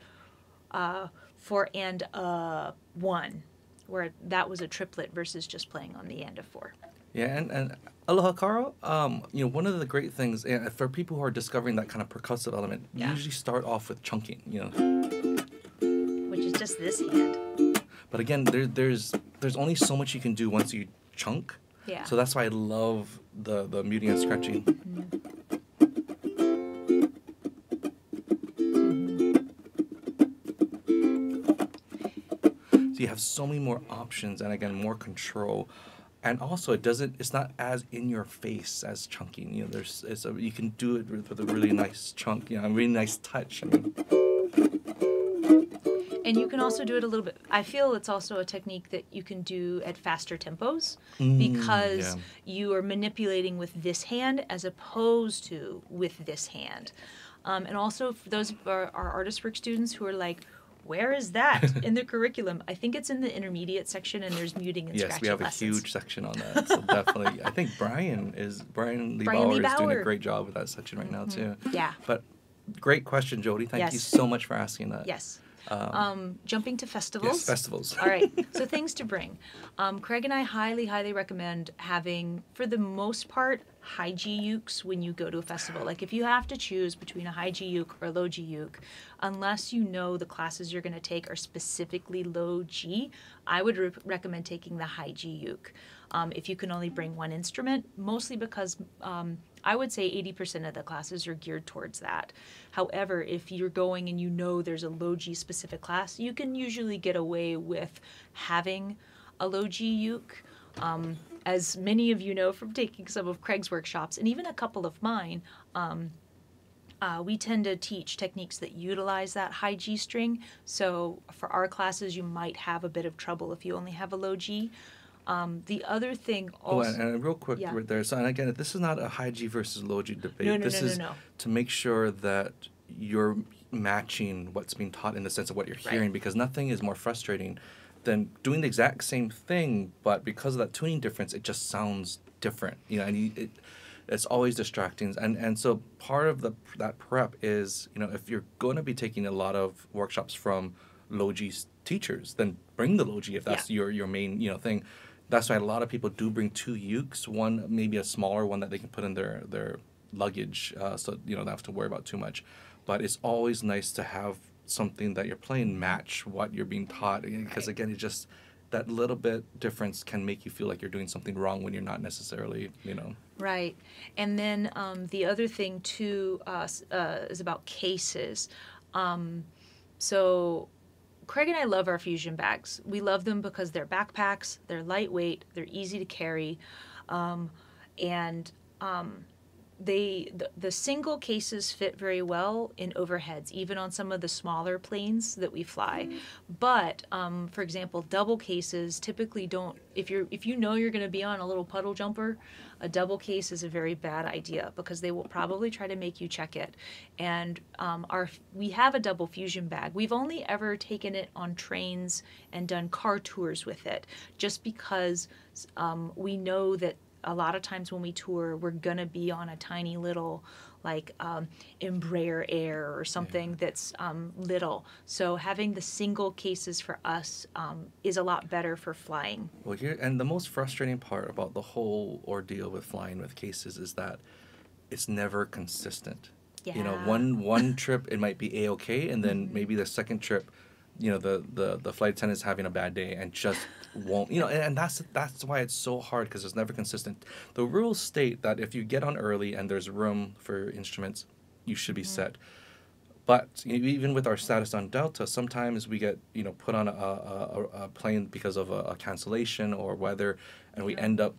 4 and 1, where that was a triplet versus just playing on the and of 4. Yeah, and aloha karo, one of the great things for people who are discovering that kind of percussive element, you usually start off with chunking, which is just this hand. But again, there's only so much you can do once you chunk. Yeah. So that's why I love the muting and scratching. So you have so many more options and again more control. And also it's not as in your face as chunking. You can do it with a really nice chunk, a really nice touch. And you can also do it a little bit. I feel it's also a technique that you can do at faster tempos because you are manipulating with this hand as opposed to with this hand. And also for those of our artist work students who are like, where is that in the curriculum? I think it's in the intermediate section and there's muting and scratching Yes, we have lessons. a huge section on that. So definitely, I think Brian Liebauer is doing a great job with that section right now too. Yeah. But great question, Jody. Thank you so much for asking that. Yes. Jumping to festivals. Yes, festivals. All right. So things to bring. Craig and I highly, highly recommend having, for the most part, high G ukes when you go to a festival. Like if you have to choose between a high G uke or a low G uke, unless you know the classes you're going to take are specifically low G, I would recommend taking the high G uke. If you can only bring one instrument, mostly because I would say 80% of the classes are geared towards that. However, if you're going and you know there's a low G specific class, you can usually get away with having a low G uke. As many of you know from taking some of Craig's workshops, and even a couple of mine, we tend to teach techniques that utilize that high G string. So for our classes, you might have a bit of trouble if you only have a low G. The other thing also... and real quick right there. So, and again, this is not a high G versus low G debate. This is to make sure that you're matching what's being taught in the sense of what you're hearing, because nothing is more frustrating than doing the exact same thing, but because of that tuning difference, it just sounds different. And it's always distracting. And so part of that prep is, if you're going to be taking a lot of workshops from low G teachers, then bring the low G if that's your main thing. That's why a lot of people do bring 2 ukes, one maybe a smaller one that they can put in their luggage, so you don't have to worry about too much. But it's always nice to have something that you're playing match what you're being taught, because again, it just, that little bit difference can make you feel like you're doing something wrong when you're not necessarily, Right. And then the other thing too is about cases. So Craig and I love our fusion bags. We love them because they're backpacks, they're lightweight, they're easy to carry, and the single cases fit very well in overheads, even on some of the smaller planes that we fly. But for example, double cases typically don't. If you know you're going to be on a little puddle jumper, a double case is a very bad idea because they will probably try to make you check it. And we have a double fusion bag. We've only ever taken it on trains and done car tours with it, just because we know that a lot of times when we tour, we're going to be on a tiny little, like, Embraer Air or something that's little. So having the single cases for us is a lot better for flying. Well, and the most frustrating part about the whole ordeal with flying with cases is that it's never consistent. Yeah. One trip it might be A-okay, and then maybe the second trip, the flight attendant's having a bad day and just won't, and that's why it's so hard, because it's never consistent. The rules state that if you get on early and there's room for instruments, you should be set. But even with our status on Delta, sometimes we get put on a plane because of a cancellation or weather, and we end up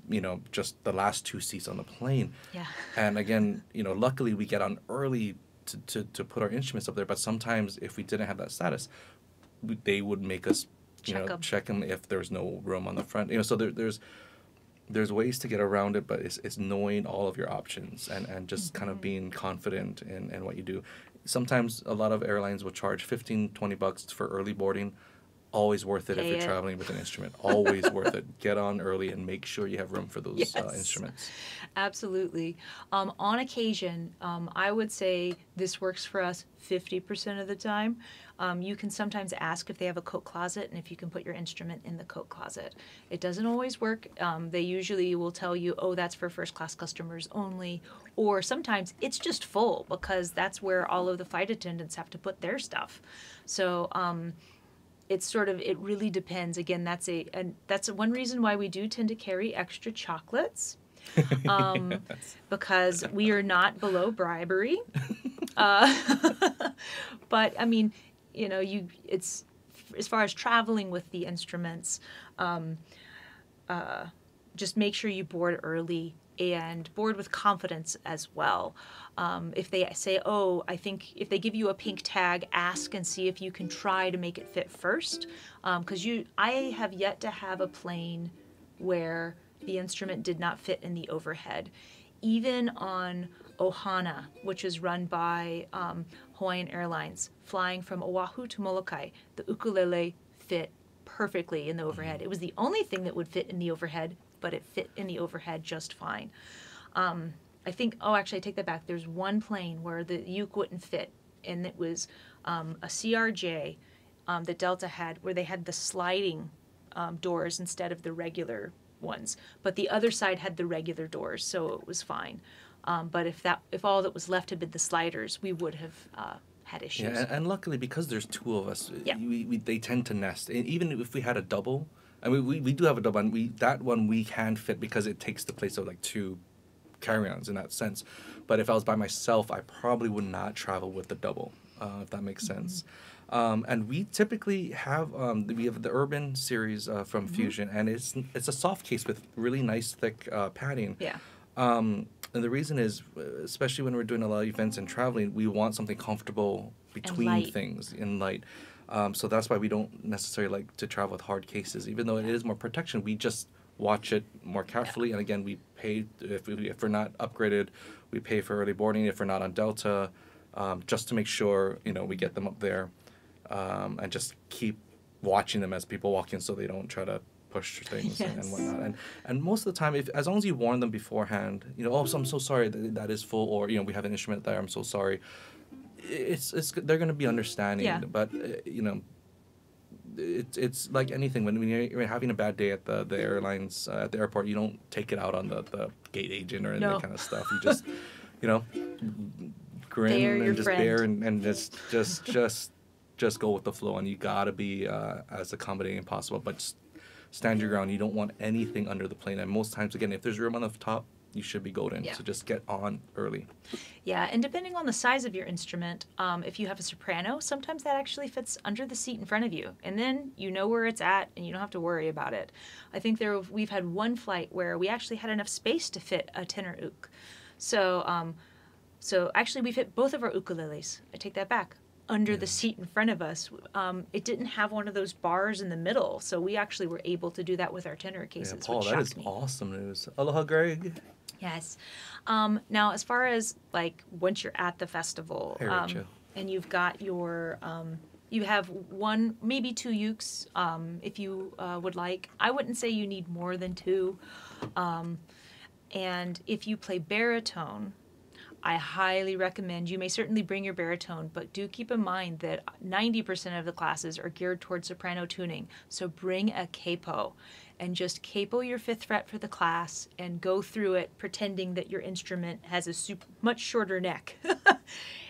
just the last 2 seats on the plane. Yeah. And again, luckily we get on early to put our instruments up there. But sometimes if we didn't have that status, they would make us check them if there's no room on the front. So there's ways to get around it, but it's knowing all of your options and just kind of being confident in what you do. Sometimes a lot of airlines will charge $15-20 for early boarding. Always worth it if you're traveling with an instrument. Always worth it. Get on early and make sure you have room for those instruments. Absolutely. On occasion, I would say this works for us 50% of the time. You can sometimes ask if they have a coat closet and if you can put your instrument in the coat closet. It doesn't always work. They usually will tell you, oh, that's for first class customers only. Or sometimes it's just full because that's where all of the flight attendants have to put their stuff. So it really depends. Again, that's one reason why we do tend to carry extra chocolates. Because we are not below bribery. But I mean, it's as far as traveling with the instruments, just make sure you board early and board with confidence as well. If they say, oh, I think if they give you a pink tag, ask and see if you can try to make it fit first. Because I have yet to have a plane where the instrument did not fit in the overhead. Even on Ohana, which is run by Hawaiian Airlines, flying from Oahu to Molokai, the ukulele fit perfectly in the overhead. It was the only thing that would fit in the overhead, but it fit in the overhead just fine. I think, actually, I take that back. There's one plane where the uke wouldn't fit, and it was a CRJ that Delta had, where they had the sliding doors instead of the regular ones. But the other side had the regular doors, so it was fine. But if all that was left had been the sliders, we would have had issues. Yeah, and luckily, because there's 2 of us, they tend to nest. And even if we had a double, I mean, we do have a double, and that one we can fit because it takes the place of like 2 carry-ons in that sense. But if I was by myself, I probably would not travel with the double, if that makes sense. And we typically have the Urban series from Fusion, and it's a soft case with really nice thick padding. Yeah. And the reason is, especially when we're doing a lot of events and traveling, we want something comfortable between things and light. So that's why we don't necessarily like to travel with hard cases. Even though it is more protection, we just watch it more carefully. And again, we pay, if we're not upgraded, we pay for early boarding if we're not on Delta, just to make sure, we get them up there, and just keep watching them as people walk in so they don't try to push things and whatnot. And most of the time, as long as you warn them beforehand, so I'm so sorry that is full, or, we have an instrument there, I'm so sorry. They're going to be understanding, but, it's like anything. When you're having a bad day at the airlines, at the airport, you don't take it out on the gate agent or any that kind of stuff. You just, you know, grin and just bear and just go with the flow. And you gotta be as accommodating as possible, but just stand your ground. You don't want anything under the plane. And most times, again, if there's room on the top, you should be golden. Yeah. So just get on early. Yeah, and depending on the size of your instrument, if you have a soprano, sometimes that actually fits under the seat in front of you. And then you know where it's at and you don't have to worry about it. I think we've had one flight where we actually had enough space to fit a tenor uk. So actually we fit both of our ukuleles. I take that back. Under the seat in front of us. It didn't have one of those bars in the middle, so we actually were able to do that with our tenor cases, yeah, Paul, which that is shocked me. Awesome news. Aloha, Greg. Yes. Now, as far as, like, once you're at the festival, and you've got your, you have one, maybe two ukes, if you would like. I wouldn't say you need more than two. And if you play baritone, I highly recommend, you may certainly bring your baritone, but do keep in mind that 90% of the classes are geared towards soprano tuning. So bring a capo and just capo your 5th fret for the class and go through it pretending that your instrument has a much shorter neck.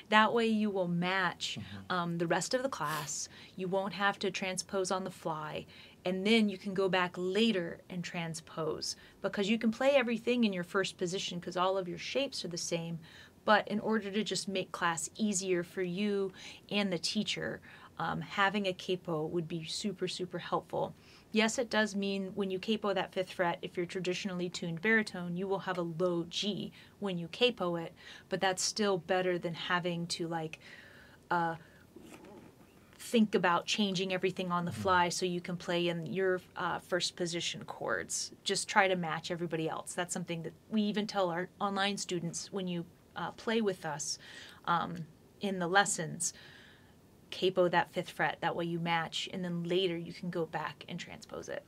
That way you will match the rest of the class. You won't have to transpose on the fly. And then you can go back later and transpose, because you can play everything in your first position because all of your shapes are the same. But in order to just make class easier for you and the teacher, having a capo would be super, super helpful. Yes, it does mean when you capo that 5th fret, if you're traditionally tuned baritone, you will have a low G when you capo it, but that's still better than having to think about changing everything on the fly so you can play in your first position chords. Just try to match everybody else. That's something that we even tell our online students when you play with us in the lessons. Capo that 5th fret, that way you match, and then later you can go back and transpose it.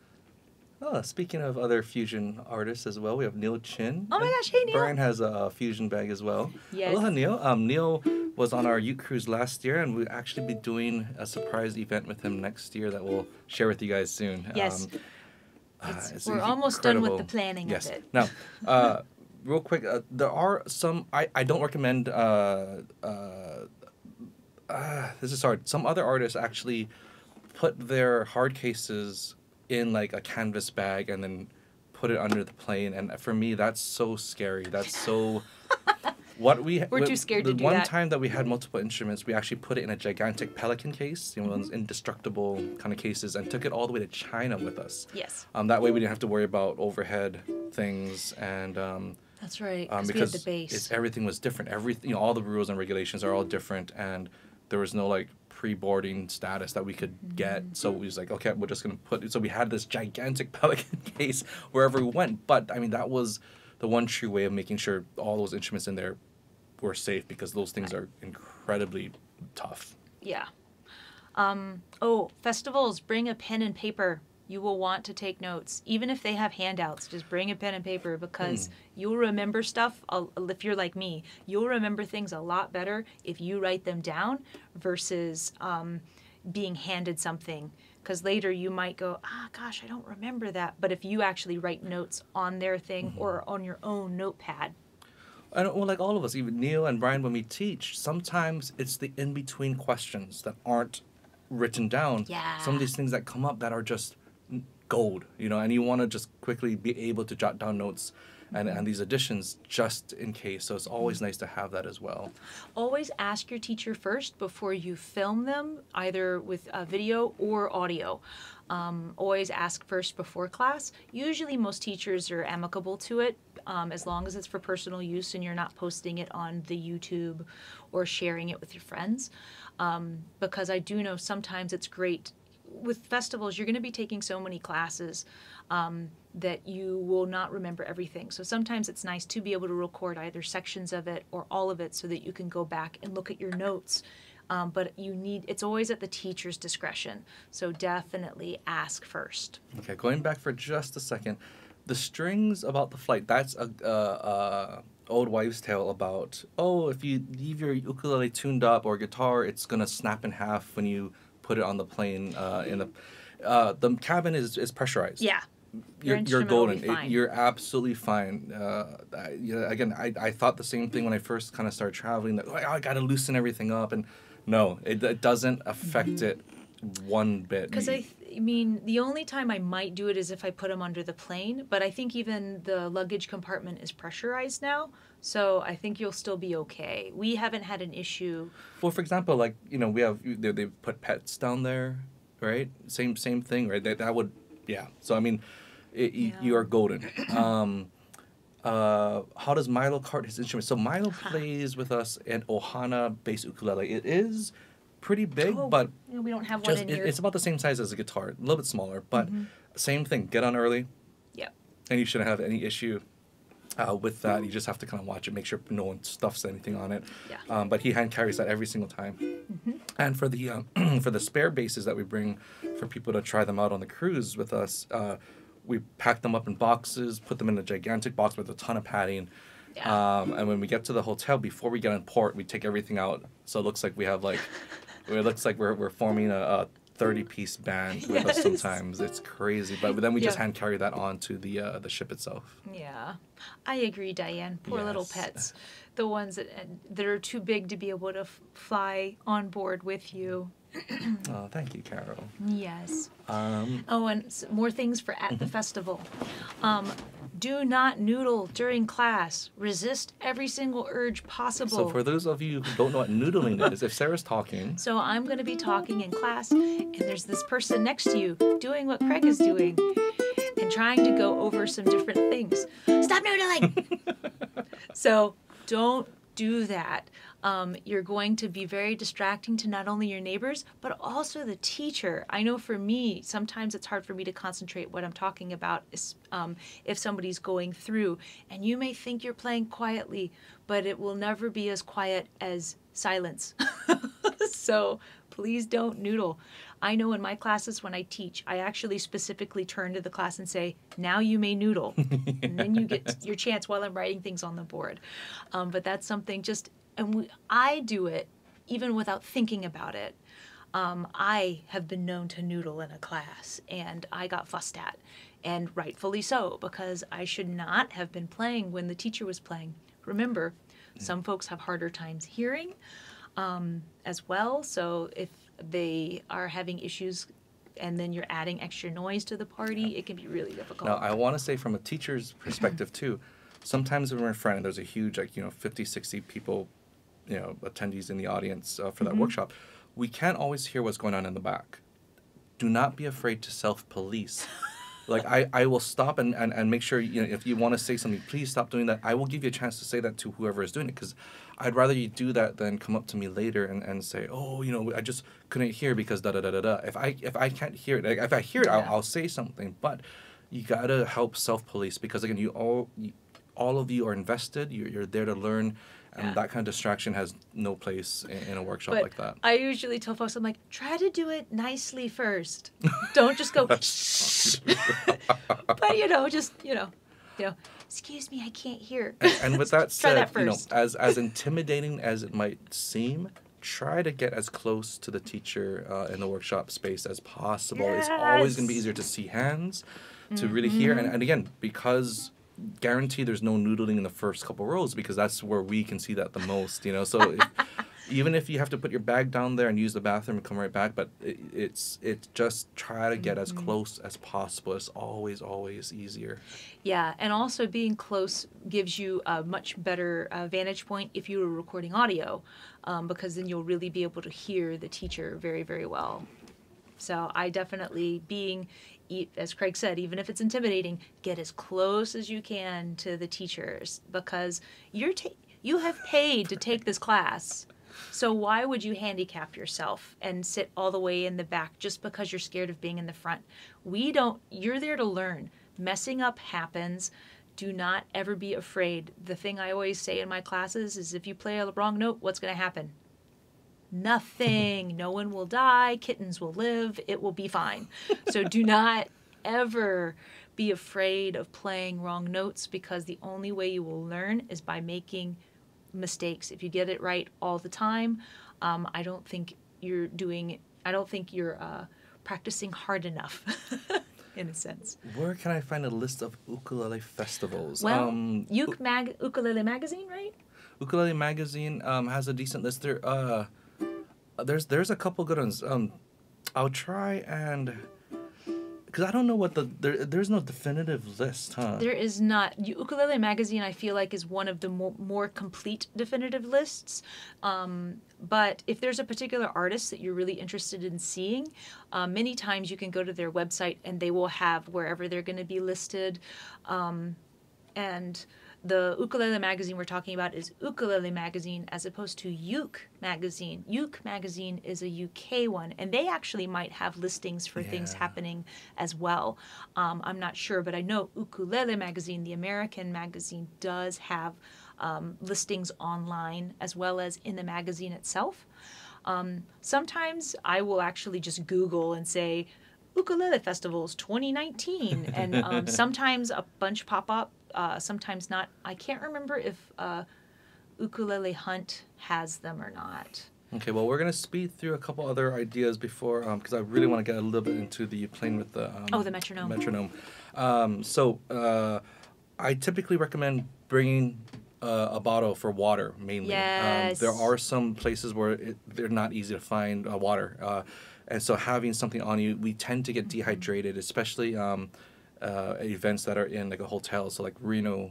Oh, speaking of other fusion artists as well, we have Neil Chin. Oh my gosh, hey Neil! Brian has a fusion bag as well. Yes. Aloha, Neil. Neil was on our Uke Cruise last year, and we'll actually be doing a surprise event with him next year that we'll share with you guys soon. Yes. We're almost done with the planning of it. Now, real quick, there are some, I don't recommend, this is hard. Some other artists actually put their hard cases in like a canvas bag and then put it under the plane. And for me, that's so scary. That's so... We're too scared to do that. The one time that we had multiple instruments, we actually put it in a gigantic Pelican case, those indestructible kind of cases, and took it all the way to China with us. Yes. That way we didn't have to worry about overhead things and... that's right, because we had the bass. Everything was different. All the rules and regulations are all different, and there was no like pre-boarding status that we could get. So we was like, okay, we're just gonna so we had this gigantic Pelican case wherever we went. But I mean, that was the one true way of making sure all those instruments in there were safe, because those things are incredibly tough. Yeah. Festivals, bring a pen and paper. You will want to take notes. Even if they have handouts, just bring a pen and paper, because you'll remember stuff. If you're like me, you'll remember things a lot better if you write them down versus being handed something. Because later you might go, gosh, I don't remember that. But if you actually write notes on their thing or on your own notepad. And well, like all of us, even Neil and Brian, when we teach, sometimes it's the in-between questions that aren't written down. Yeah. Some of these things that come up that are just gold, and you want to just quickly be able to jot down notes and these additions just in case. So it's always nice to have that as well. Always ask your teacher first before you film them, either with video or audio. Always ask first before class. Usually most teachers are amicable to it, as long as it's for personal use and you're not posting it on the YouTube or sharing it with your friends. Because I do know sometimes it's great. With festivals, you're going to be taking so many classes that you will not remember everything. So sometimes it's nice to be able to record either sections of it or all of it so that you can go back and look at your notes. But it's always at the teacher's discretion. So definitely ask first. Okay, going back for just a second. The strings about the flight, that's a old wives' tale about, if you leave your ukulele tuned up or guitar, it's going to snap in half when you put it on the plane the cabin is pressurized. Yeah. You're instrument will be golden. fine. You're absolutely fine. Again, I thought the same thing when I first kind of started traveling. That I got to loosen everything up, and no, it doesn't affect it one bit. Because I mean, the only time I might do it is if I put them under the plane, but I think even the luggage compartment is pressurized now, so I think you'll still be okay. We haven't had an issue. Well, for example, like we have they put pets down there, right? Same thing, right? That would So I mean, you are golden. How does Milo cart his instrument? So Milo plays with us an Ohana bass ukulele. It is pretty big, but we don't have one in here. it's about the same size as a guitar, a little bit smaller, but same thing. Get on early. Yep. And you shouldn't have any issue with that. You just have to kind of watch it, make sure no one stuffs anything on it. Yeah. But he hand carries that every single time. And for the for the spare basses that we bring for people to try them out on the cruise with us, we pack them up in boxes, put them in a gigantic box with a ton of padding. Yeah. And when we get to the hotel, before we get on port, we take everything out. So it looks like we have we're forming a 30-piece band with us sometimes. It's crazy. But then we just hand carry that on to the ship itself. Yeah. I agree, Diane. Poor little Yes. pets. The ones that are too big to be able to fly on board with you. Oh, thank you, Carol. Yes. Um, And more things for at the festival. Do not noodle during class. Resist every single urge possible. So for those of you who don't know what noodling is, if Sarah's talking... So I'm going to be talking in class, and there's this person next to you doing what Craig is doing and trying to go over some different things. Stop noodling! So don't do that. You're going to be very distracting to not only your neighbors, but also the teacher. I know for me, sometimes it's hard for me to concentrate what I'm talking about if somebody's going through. And you may think you're playing quietly, but it will never be as quiet as silence. So please don't noodle. I know in my classes when I teach, I actually specifically turn to the class and say, now you may noodle. And then you get your chance while I'm writing things on the board. But that's something I do it even without thinking about it. I have been known to noodle in a class, and I got fussed at, and rightfully so, because I should not have been playing when the teacher was playing. Remember, some folks have harder times hearing as well, so if they are having issues and then you're adding extra noise to the party, it can be really difficult. Now, I want to say from a teacher's perspective, too, sometimes when we're in front and there's a huge, 50, 60 people, attendees in the audience for that workshop, we can't always hear what's going on in the back. Do not be afraid to self-police. I will stop and make sure, if you want to say something, please stop doing that. I will give you a chance to say that to whoever is doing it, because I'd rather you do that than come up to me later and say, oh, I just couldn't hear because da-da-da-da-da. If I can't hear it, if I hear it, I'll say something. But you got to help self-police, because, again, all of you are invested. You're there to learn. And that kind of distraction has no place in a workshop like that. I usually tell folks, I'm like, try to do it nicely first. Don't just go, shh. But, excuse me, I can't hear. And with that Try said, that first. as intimidating as it might seem, try to get as close to the teacher in the workshop space as possible. Yes. It's always going to be easier to see hands, to really hear. And again, because... guarantee there's no noodling in the first couple rows, because that's where we can see that the most, so even if you have to put your bag down there and use the bathroom and come right back, but it's just try to get as close as possible. It's always easier. Yeah, and also being close gives you a much better vantage point if you were recording audio, because then you'll really be able to hear the teacher very, very well. So I definitely, as Craig said, even if it's intimidating, get as close as you can to the teachers, because you have paid to take this class. So why would you handicap yourself and sit all the way in the back just because you're scared of being in the front? You're there to learn. Messing up happens. Do not ever be afraid. The thing I always say in my classes is, if you play a wrong note, what's going to happen? Nothing. No one will die. Kittens will live. It will be fine. So do not ever be afraid of playing wrong notes, because the only way you will learn is by making mistakes. If you get it right all the time, I don't think you're doing I don't think you're practicing hard enough, in a sense. Where can I find a list of ukulele festivals? Well, Ukulele Magazine, right? Ukulele Magazine has a decent list. There's a couple good ones. I'll try and... Because I don't know what there's no definitive list, huh? There is not. Ukulele Magazine, I feel like, is one of the more complete definitive lists. But if there's a particular artist that you're really interested in seeing, many times you can go to their website and they will have wherever they're going to be listed. And the Ukulele Magazine we're talking about is Ukulele Magazine as opposed to Uke Magazine. Uke Magazine is a UK one, and they actually might have listings for things happening as well. I'm not sure, but I know Ukulele Magazine, the American magazine, does have listings online as well as in the magazine itself. Sometimes I will actually just Google and say, Ukulele Festivals 2019, and sometimes a bunch pop up. Sometimes not. I can't remember if Ukulele Hunt has them or not. Okay, well, we're going to speed through a couple other ideas before, because I really want to get a little bit into the playing with the... the metronome. I typically recommend bringing a bottle for water, mainly. Yes. There are some places where they're not easy to find water. And so having something on you, we tend to get dehydrated, especially... events that are in like a hotel. So like Reno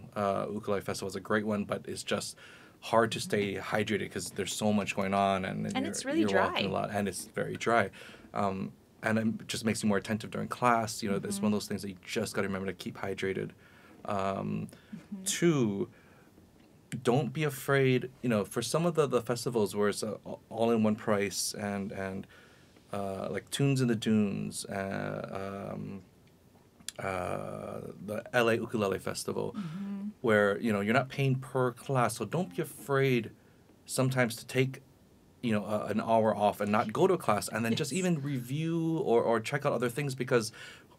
Ukulele Festival is a great one, but it's just hard to stay hydrated because there's so much going on, and it's really you're dry. walking a lot, and it's very dry. And it just makes you more attentive during class. You know, it's one of those things that you just got to remember to keep hydrated. Two, don't be afraid. You know, for some of the festivals where it's all in one price and like Tunes in the Dunes, the LA Ukulele Festival, where, you know, you're not paying per class, so don't be afraid sometimes to take, you know, an hour off and not go to a class, and then just even review or check out other things, because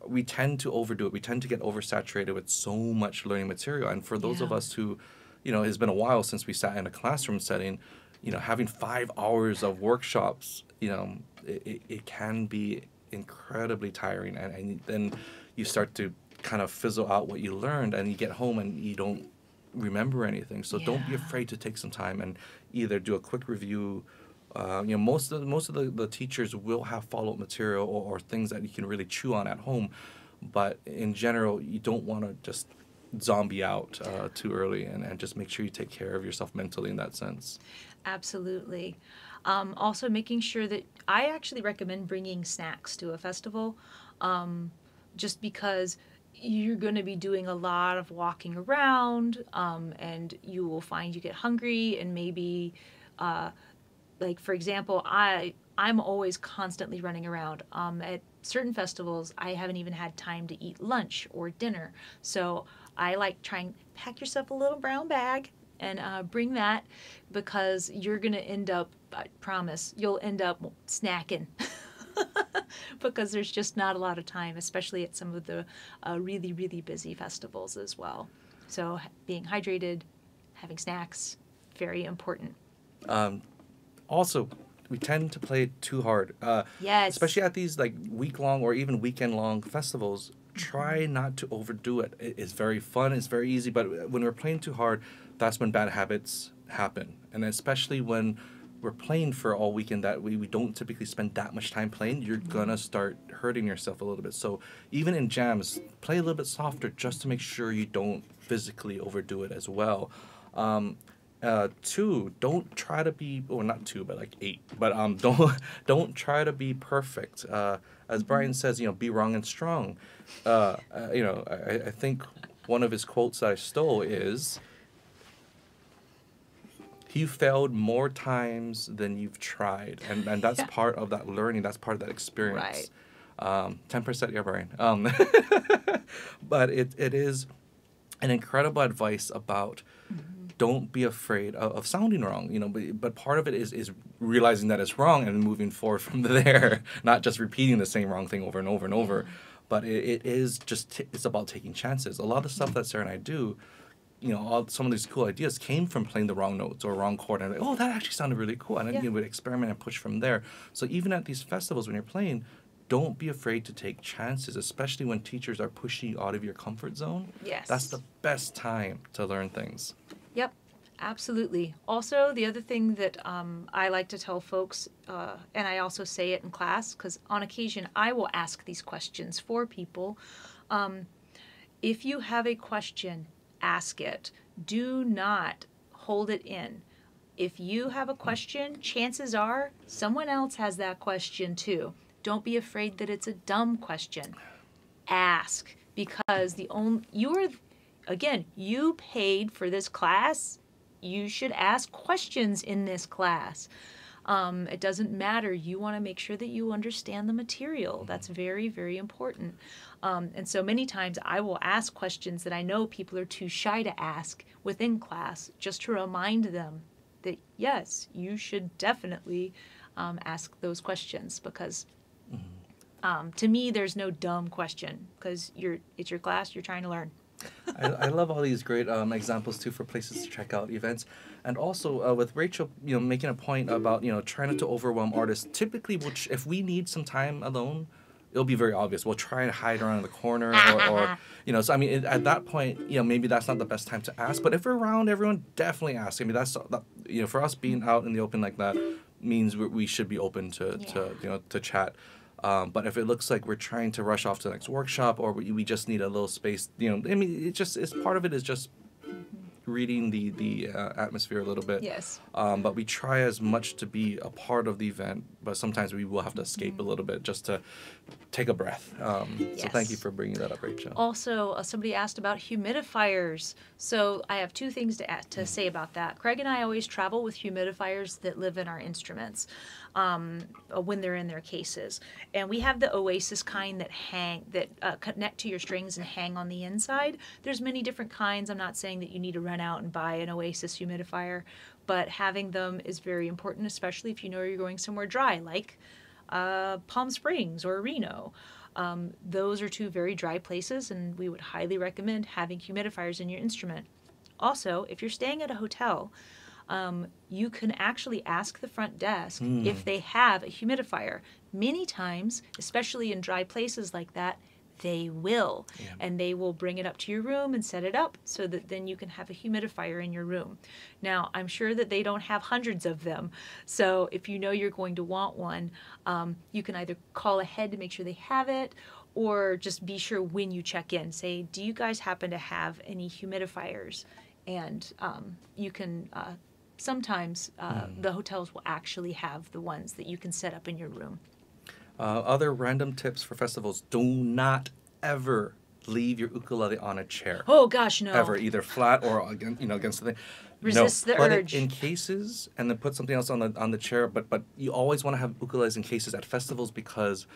we tend to overdo it. We tend to get oversaturated with so much learning material, and for those of us who, you know, it's been a while since we sat in a classroom setting, you know, having 5 hours of workshops, you know, it can be incredibly tiring, and then you start to kind of fizzle out what you learned, and you get home and you don't remember anything. So don't be afraid to take some time and either do a quick review. You know, most of the teachers will have follow-up material or things that you can really chew on at home, but in general, you don't want to just zombie out too early, and just make sure you take care of yourself mentally in that sense. Absolutely. Also making sure that I actually recommend bringing snacks to a festival, just because you're going to be doing a lot of walking around, and you will find you get hungry, and maybe, like for example, I'm always constantly running around. At certain festivals, I haven't even had time to eat lunch or dinner, so I like trying pack yourself a little brown bag and bring that, because you're going to end up, I promise, you'll end up snacking because there's just not a lot of time, especially at some of the really, really busy festivals as well. So being hydrated, having snacks, very important. Also, we tend to play too hard. Yes. Especially at these like week-long or even weekend-long festivals. Try not to overdo it. It's very fun. It's very easy. But when we're playing too hard, that's when bad habits happen. And especially when we're playing for all weekend that we don't typically spend that much time playing, you're going to start hurting yourself a little bit. So even in jams, play a little bit softer just to make sure you don't physically overdo it as well. 2, don't try to be, or not 2, but like 8. But don't try to be perfect. As Brian says, you know, be wrong and strong. You know, I think one of his quotes that I stole is, "You failed more times than you've tried," and that's part of that learning. That's part of that experience. Right. 10%, yeah, Brian. But it is an incredible advice about. Don't be afraid of sounding wrong, you know, but part of it is realizing that it's wrong and moving forward from there, not just repeating the same wrong thing over and over and over. But it is just, it's about taking chances. A lot of the stuff that Sarah and I do, some of these cool ideas came from playing the wrong notes or wrong chord. And oh, that actually sounded really cool. And then you would experiment and push from there. So even at these festivals when you're playing, don't be afraid to take chances, especially when teachers are pushing you out of your comfort zone. Yes. That's the best time to learn things. Yep, absolutely. Also, the other thing that I like to tell folks, and I also say it in class, because on occasion I will ask these questions for people. If you have a question, ask it. Do not hold it in. If you have a question, chances are someone else has that question too. Don't be afraid that it's a dumb question. Ask, because you paid for this class. You should ask questions in this class. It doesn't matter. You want to make sure that you understand the material. That's very, very important. And so many times I will ask questions that I know people are too shy to ask within class, just to remind them that, yes, you should definitely ask those questions, because to me, there's no dumb question, because it's your class, you're trying to learn. I love all these great examples too for places to check out events, and also with Rachel, making a point about trying not to overwhelm artists. Typically, if we need some time alone, it'll be very obvious. We'll try and hide around in the corner, or So I mean, at that point, maybe that's not the best time to ask. But if we're around everyone, definitely ask. I mean, that's for us being out in the open like that means we should be open to chat. But if it looks like we're trying to rush off to the next workshop, or we just need a little space, I mean, it's part of it is just reading the atmosphere a little bit. Yes. But we try as much to be a part of the event, but sometimes we will have to escape a little bit just to take a breath. Yes. So thank you for bringing that up, Rachel. Also, somebody asked about humidifiers. So I have two things to say about that. Craig and I always travel with humidifiers that live in our instruments when they're in their cases. And we have the Oasis kind that connect to your strings and hang on the inside. There's many different kinds. I'm not saying that you need to run out and buy an Oasis humidifier, but having them is very important, especially if you know you're going somewhere dry, like Palm Springs or Reno. Those are two very dry places, and we would highly recommend having humidifiers in your instrument. Also, if you're staying at a hotel, you can actually ask the front desk if they have a humidifier. Many times, especially in dry places like that, they will. Yeah. And they will bring it up to your room and set it up so that then you can have a humidifier in your room. Now, I'm sure that they don't have hundreds of them. So if you know you're going to want one, you can either call ahead to make sure they have it, or just be sure when you check in. Say, do you guys happen to have any humidifiers? And you can... sometimes the hotels will actually have the ones that you can set up in your room. Other random tips for festivals: do not ever leave your ukulele on a chair. Oh gosh, no. Ever, either flat or against the thing. Resist the urge. Put it in cases and then put something else on the chair. But you always want to have ukuleles in cases at festivals, because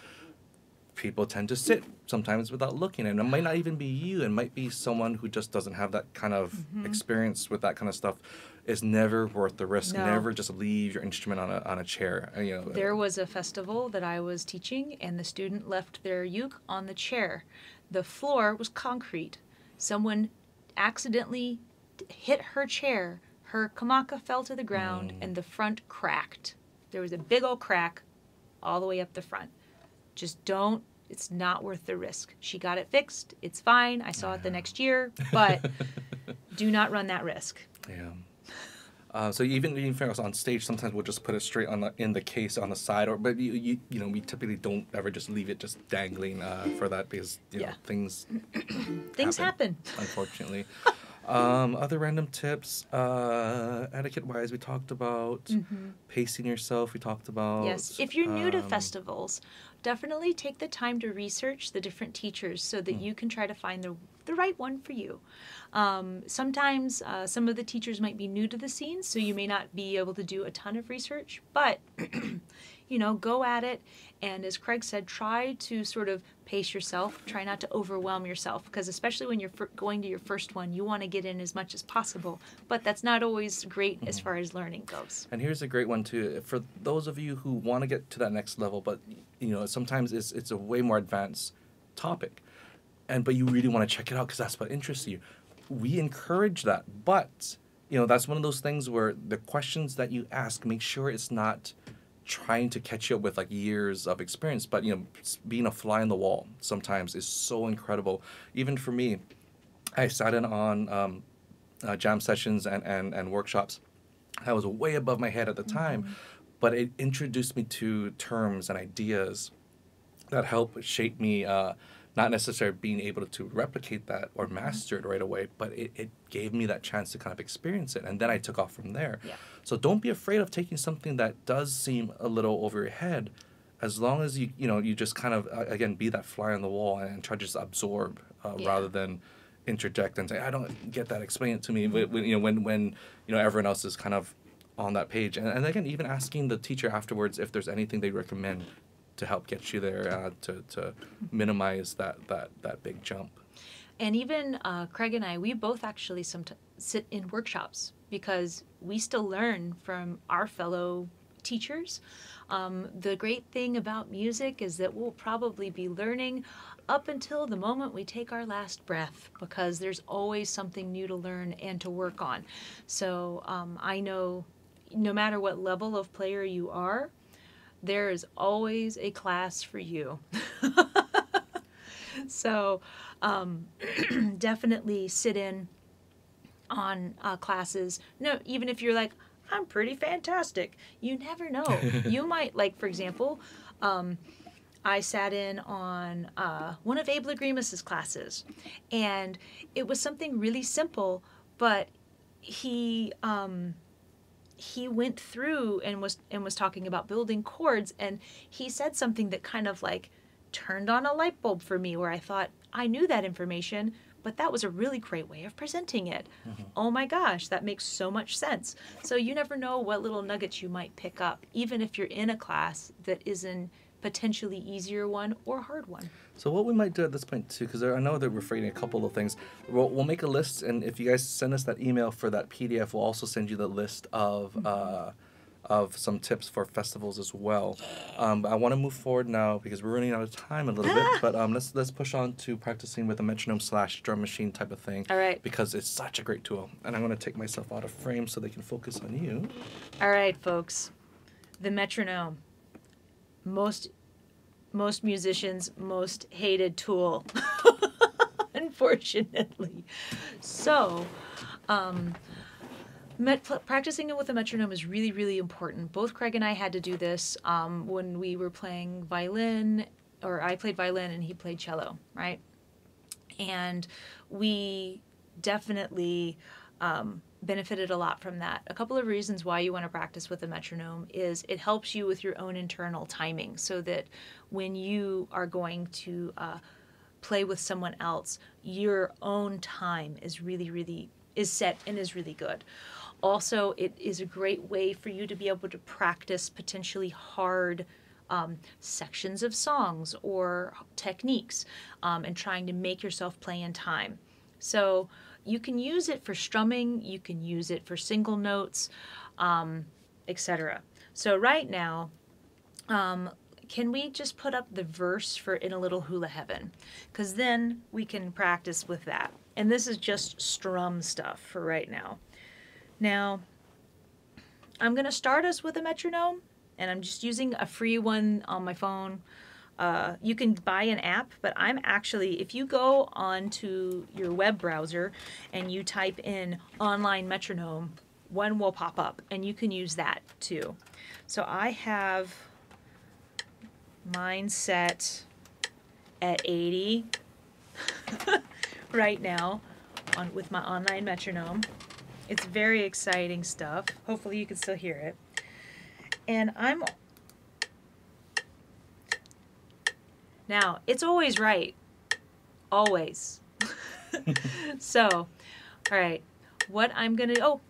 people tend to sit sometimes without looking, and it might not even be you. It might be someone who just doesn't have that kind of experience with that kind of stuff. It's never worth the risk. No. Never just leave your instrument on a chair. There was a festival that I was teaching, and the student left their uke on the chair. The floor was concrete. Someone accidentally hit her chair. Her kamaka fell to the ground, and the front cracked. There was a big old crack all the way up the front. Just don't. It's not worth the risk. She got it fixed. It's fine. I saw it the next year, but do not run that risk. Yeah. So even for us on stage, sometimes we'll just put it straight in the case on the side, but we typically don't ever just leave it just dangling for that, because things happen, unfortunately. Other random tips, etiquette wise, we talked about pacing yourself. We talked about if you're new to festivals, definitely take the time to research the different teachers so that you can try to find the right one for you. Sometimes some of the teachers might be new to the scene, so you may not be able to do a ton of research, but go at it. And as Craig said, try to sort of pace yourself. Try not to overwhelm yourself, because especially when you're going to your first one, you want to get in as much as possible. But that's not always great as far as learning goes. And here's a great one too. For those of you who want to get to that next level, but sometimes it's a way more advanced topic, but you really want to check it out because that's what interests you. we encourage that. But, you know, that's one of those things where the questions that you ask, make sure it's not trying to catch you up with like years of experience, but, you know, being a fly on the wall sometimes is so incredible. Even for me, I sat in on jam sessions and workshops. I was way above my head at the time, but it introduced me to terms and ideas that help shape me, not necessarily being able to replicate that or master it right away, but it gave me that chance to kind of experience it, and then I took off from there. Yeah. So don't be afraid of taking something that does seem a little over your head, as long as you just kind of, again, be that fly on the wall and try to just absorb rather than interject and say, I don't get that, explain it to me, when everyone else is kind of on that page. And again, even asking the teacher afterwards if there's anything they recommend to help get you there, to minimize that big jump. And even Craig and I, we both actually sit in workshops because we still learn from our fellow teachers. The great thing about music is that we'll probably be learning up until the moment we take our last breath, because there's always something new to learn and to work on. So I know no matter what level of player you are, there is always a class for you. So definitely sit in on classes. No, even if you're like, I'm pretty fantastic, you never know. You might, like, for example, I sat in on one of Abe Lagrimas's classes, and it was something really simple, but he went through and was talking about building chords, and he said something that kind of like turned on a light bulb for me, where I thought, I knew that information, but that was a really great way of presenting it. Oh my gosh, that makes so much sense. So you never know what little nuggets you might pick up, even if you're in a class that is an potentially easier one or hard one. So what we might do at this point too, because I know that we're forgetting a couple of things, we'll make a list, and if you guys send us that email for that PDF, we'll also send you the list of some tips for festivals as well. I want to move forward now because we're running out of time a little bit, but let's push on to practicing with a metronome / drum machine type of thing. All right. Because it's such a great tool, and I'm going to take myself out of frame so they can focus on you. All right, folks. The metronome. Most musicians' most hated tool, unfortunately. So, practicing it with a metronome is really, really important. Both Craig and I had to do this when we were playing violin, or I played violin and he played cello, right? And we definitely benefited a lot from that. A couple of reasons why you want to practice with a metronome is it helps you with your own internal timing, so that when you are going to play with someone else, your own time is is set and is really good. Also, it is a great way for you to be able to practice potentially hard sections of songs or techniques, and trying to make yourself play in time. So you can use it for strumming, you can use it for single notes, etc. So right now, can we just put up the verse for In a Little Hula Heaven? Because then we can practice with that. And this is just strum stuff for right now. Now, I'm going to start us with a metronome, and I'm just using a free one on my phone. You can buy an app, but I'm actually, if you go onto your web browser and you type in online metronome, one will pop up, and you can use that too. So I have mine set at 80 right now with my online metronome. It's very exciting stuff. Hopefully you can still hear it. And now, it's always right. Always. So, all right. What I'm going to... Oh,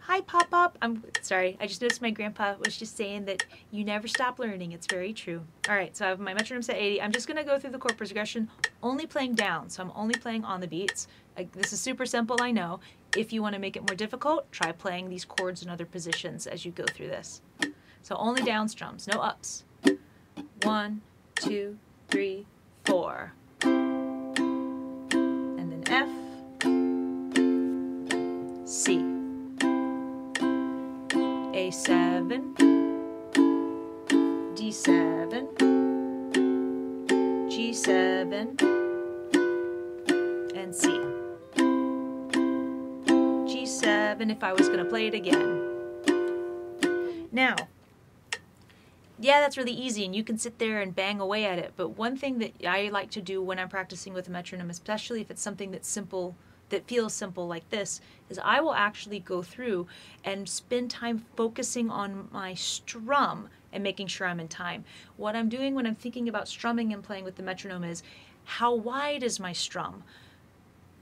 hi, Pop-Pop. I'm sorry. I just noticed my grandpa was just saying that you never stop learning. It's very true. All right. So I have my metronome set 80. I'm just going to go through the chord progression, only playing down. So I'm only playing on the beats. This is super simple, I know. If you want to make it more difficult, try playing these chords in other positions as you go through this. So only down strums, no ups. 1, 2, 3, 4. And then F, D7, D7, G7, and C. G7 if I was going to play it again. Now, yeah, that's really easy, and you can sit there and bang away at it, but one thing that I like to do when I'm practicing with a metronome, especially if it's something that's simple, that feels simple like this, is I will actually go through and spend time focusing on my strum and making sure I'm in time. What I'm doing when I'm thinking about strumming and playing with the metronome is, how wide is my strum?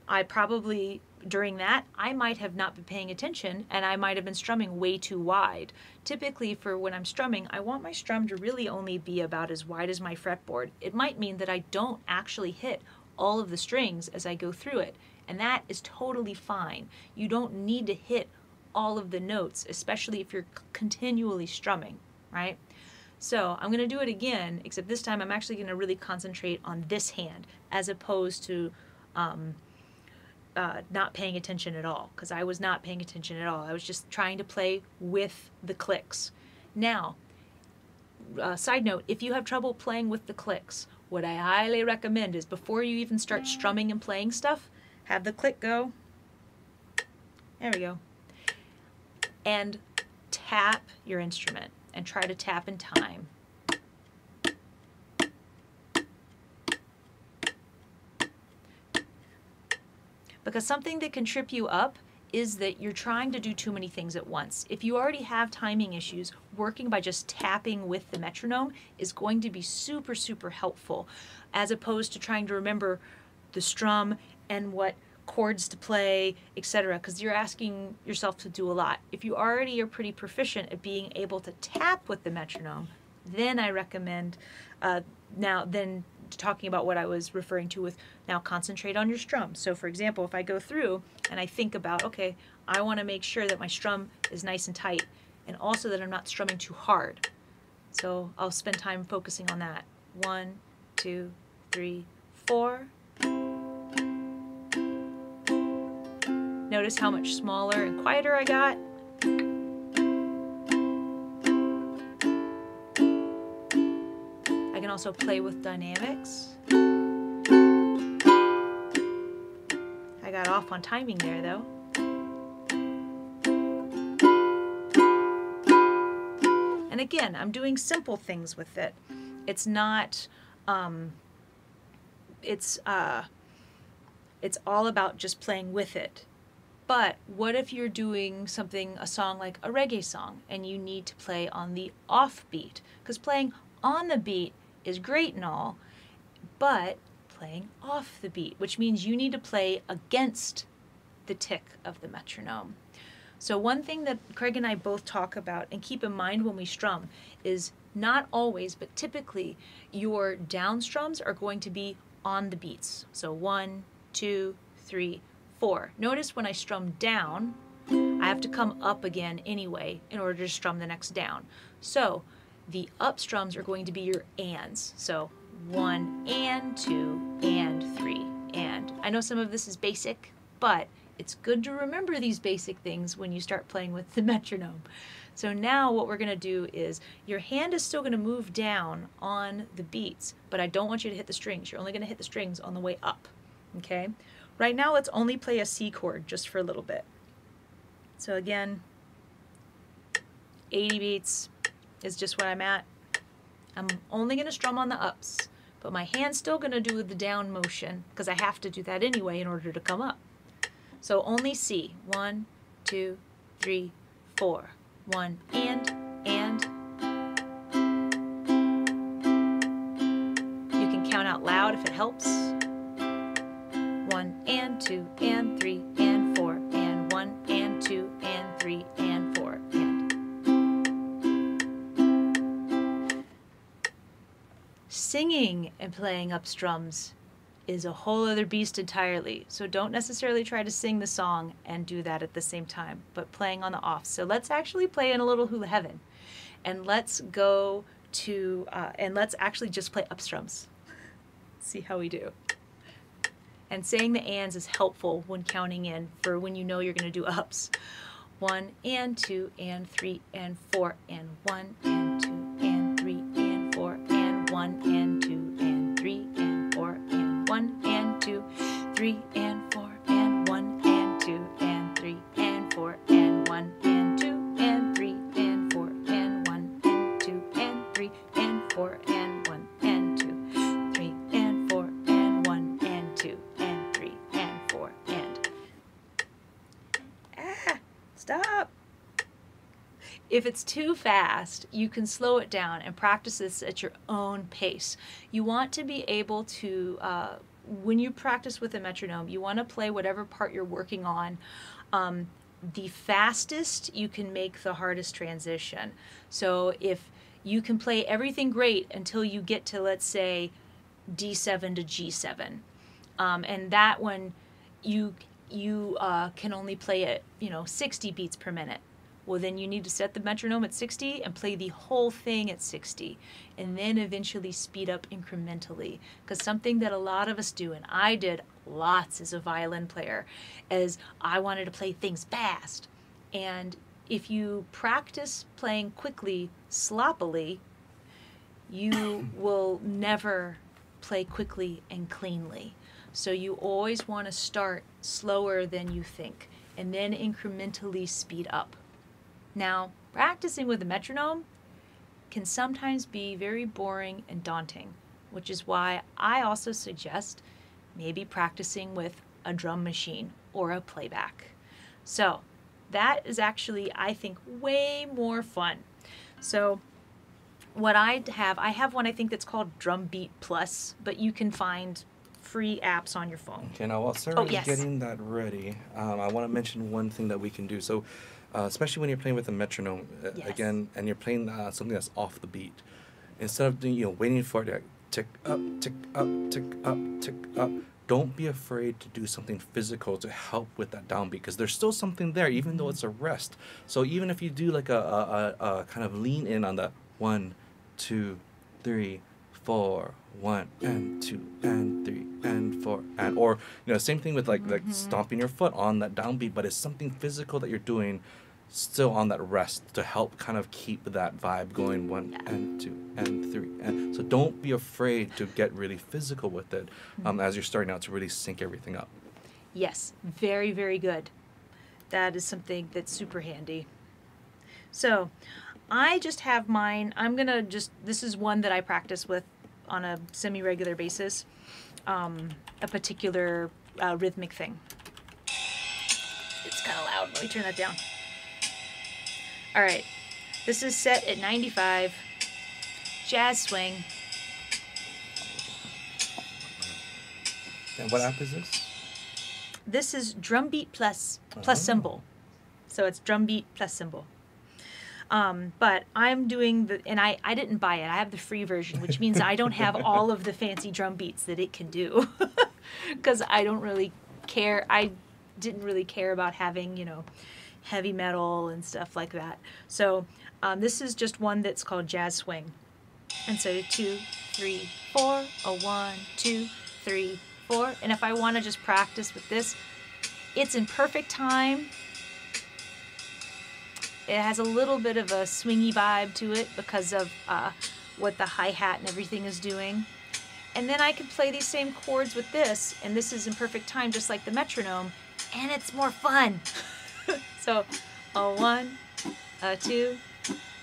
I probably, during that, I might have not been paying attention and I might have been strumming way too wide. Typically for when I'm strumming, I want my strum to really only be about as wide as my fretboard. It might mean that I don't actually hit all of the strings as I go through it, and that is totally fine. You don't need to hit all of the notes, especially if you're continually strumming, right? So I'm going to do it again, except this time I'm actually going to really concentrate on this hand as opposed to not paying attention at all, because I was not paying attention at all. I was just trying to play with the clicks. Now, side note, if you have trouble playing with the clicks, what I highly recommend is before you even start strumming and playing stuff, have the click go. There we go. And tap your instrument and try to tap in time. Because something that can trip you up is that you're trying to do too many things at once. If you already have timing issues, working by just tapping with the metronome is going to be super, super helpful, as opposed to trying to remember the strum and what chords to play, etc., because you're asking yourself to do a lot. If you already are pretty proficient at being able to tap with the metronome, then I recommend talking about what I was referring to with now concentrate on your strum. So for example, if I go through and I think about, okay, I want to make sure that my strum is nice and tight and also that I'm not strumming too hard. So I'll spend time focusing on that. 1, 2, 3, 4. Notice how much smaller and quieter I got. I can also play with dynamics. I got off on timing there though. And again, I'm doing simple things with it. It's not, it's all about just playing with it. But what if you're doing a song like a reggae song, and you need to play on the off beat? Because playing on the beat is great and all, but playing off the beat, which means you need to play against the tick of the metronome. So one thing that Craig and I both talk about and keep in mind when we strum is not always, but typically your down strums are going to be on the beats. So 1, 2, 3, 4. Notice when I strum down, I have to come up again anyway in order to strum the next down. So the up strums are going to be your ands. So 1 and 2 and 3 and. I know some of this is basic, but it's good to remember these basic things when you start playing with the metronome. So now what we're going to do is your hand is still going to move down on the beats, but I don't want you to hit the strings. You're only going to hit the strings on the way up. Okay? Right now let's only play a C chord just for a little bit. So again, 80 beats is just where I'm at. I'm only going to strum on the ups, but my hand's still going to do the down motion because I have to do that anyway in order to come up. So only C. 1, 2, 3, 4. 1 and. You can count out loud if it helps. 1 and 2 and 3 and 4 and 1 and 2 and 3 and 4 and. Singing and playing up strums is a whole other beast entirely, so don't necessarily try to sing the song and do that at the same time, but playing on the offs. So let's actually play in a little hula heaven, and let's go to and let's actually just play up strums. See how we do. And saying the ands is helpful when counting in for when you know you're going to do ups. 1 and 2 and 3 and 4 and 1 and 2 and 3 and 4 and 1 and 2 and 3 and 4 and 1 and 2, 3 and 4 and 1 and 2 and 3 and 4 and 1 and 2 and 3 and 4 and 1 and 2 and 3 and 4 and 1 and 2, 3 and 4 and 1 and 2 and 3 and 4 and... Stop! If it's too fast, you can slow it down and practice this at your own pace. You want to be able to, when you practice with a metronome, you want to play whatever part you're working on. The fastest you can make the hardest transition. So if you can play everything great until you get to, let's say, D7 to G7, and that one you can only play it, 60 beats per minute. Well, then you need to set the metronome at 60 and play the whole thing at 60, and then eventually speed up incrementally. Because something that a lot of us do, and I did lots as a violin player, is I wanted to play things fast. And if you practice playing quickly, sloppily, you will never play quickly and cleanly. So you always want to start slower than you think, and then incrementally speed up. Now, practicing with a metronome can sometimes be very boring and daunting, which is why I also suggest maybe practicing with a drum machine or a playback. So that is actually, I think, way more fun. So what I have one I think that's called Drum Beat Plus, but you can find free apps on your phone. Okay, now while Sarah's getting that ready, I want to mention one thing that we can do. So, especially when you're playing with a metronome, again, and you're playing something that's off the beat, instead of doing, waiting for it to tick up, tick up, tick up, tick up, don't be afraid to do something physical to help with that downbeat, because there's still something there, even though it's a rest. So even if you do like a kind of lean in on the 1, 2, 3, 4, 1 and 2 and 3 and 4 and, or same thing with like stomping your foot on that downbeat, but it's something physical that you're doing still on that rest to help kind of keep that vibe going. 1 and 2 and 3 and so don't be afraid to get really physical with it as you're starting out, to really sync everything up. Yes, very, very good. That is something that's super handy. So I just have mine. This is one that I practice with on a semi-regular basis, a particular rhythmic thing. It's kind of loud. Let me turn that down. All right, this is set at 95, jazz swing. And what app is this? This is Drum Beat plus cymbal. So it's Drum Beat plus cymbal. But I'm doing and I didn't buy it. I have the free version, which means I don't have all of the fancy drum beats that it can do, because I don't really care. I didn't really care about having, heavy metal and stuff like that. So this is just one that's called Jazz Swing. And so 2, 3, 4, a 1, 2, 3, 4. And if I want to just practice with this, it's in perfect time. It has a little bit of a swingy vibe to it because of what the hi-hat and everything is doing. And then I can play these same chords with this, and this is in perfect time just like the metronome, and it's more fun. So a 1, a 2,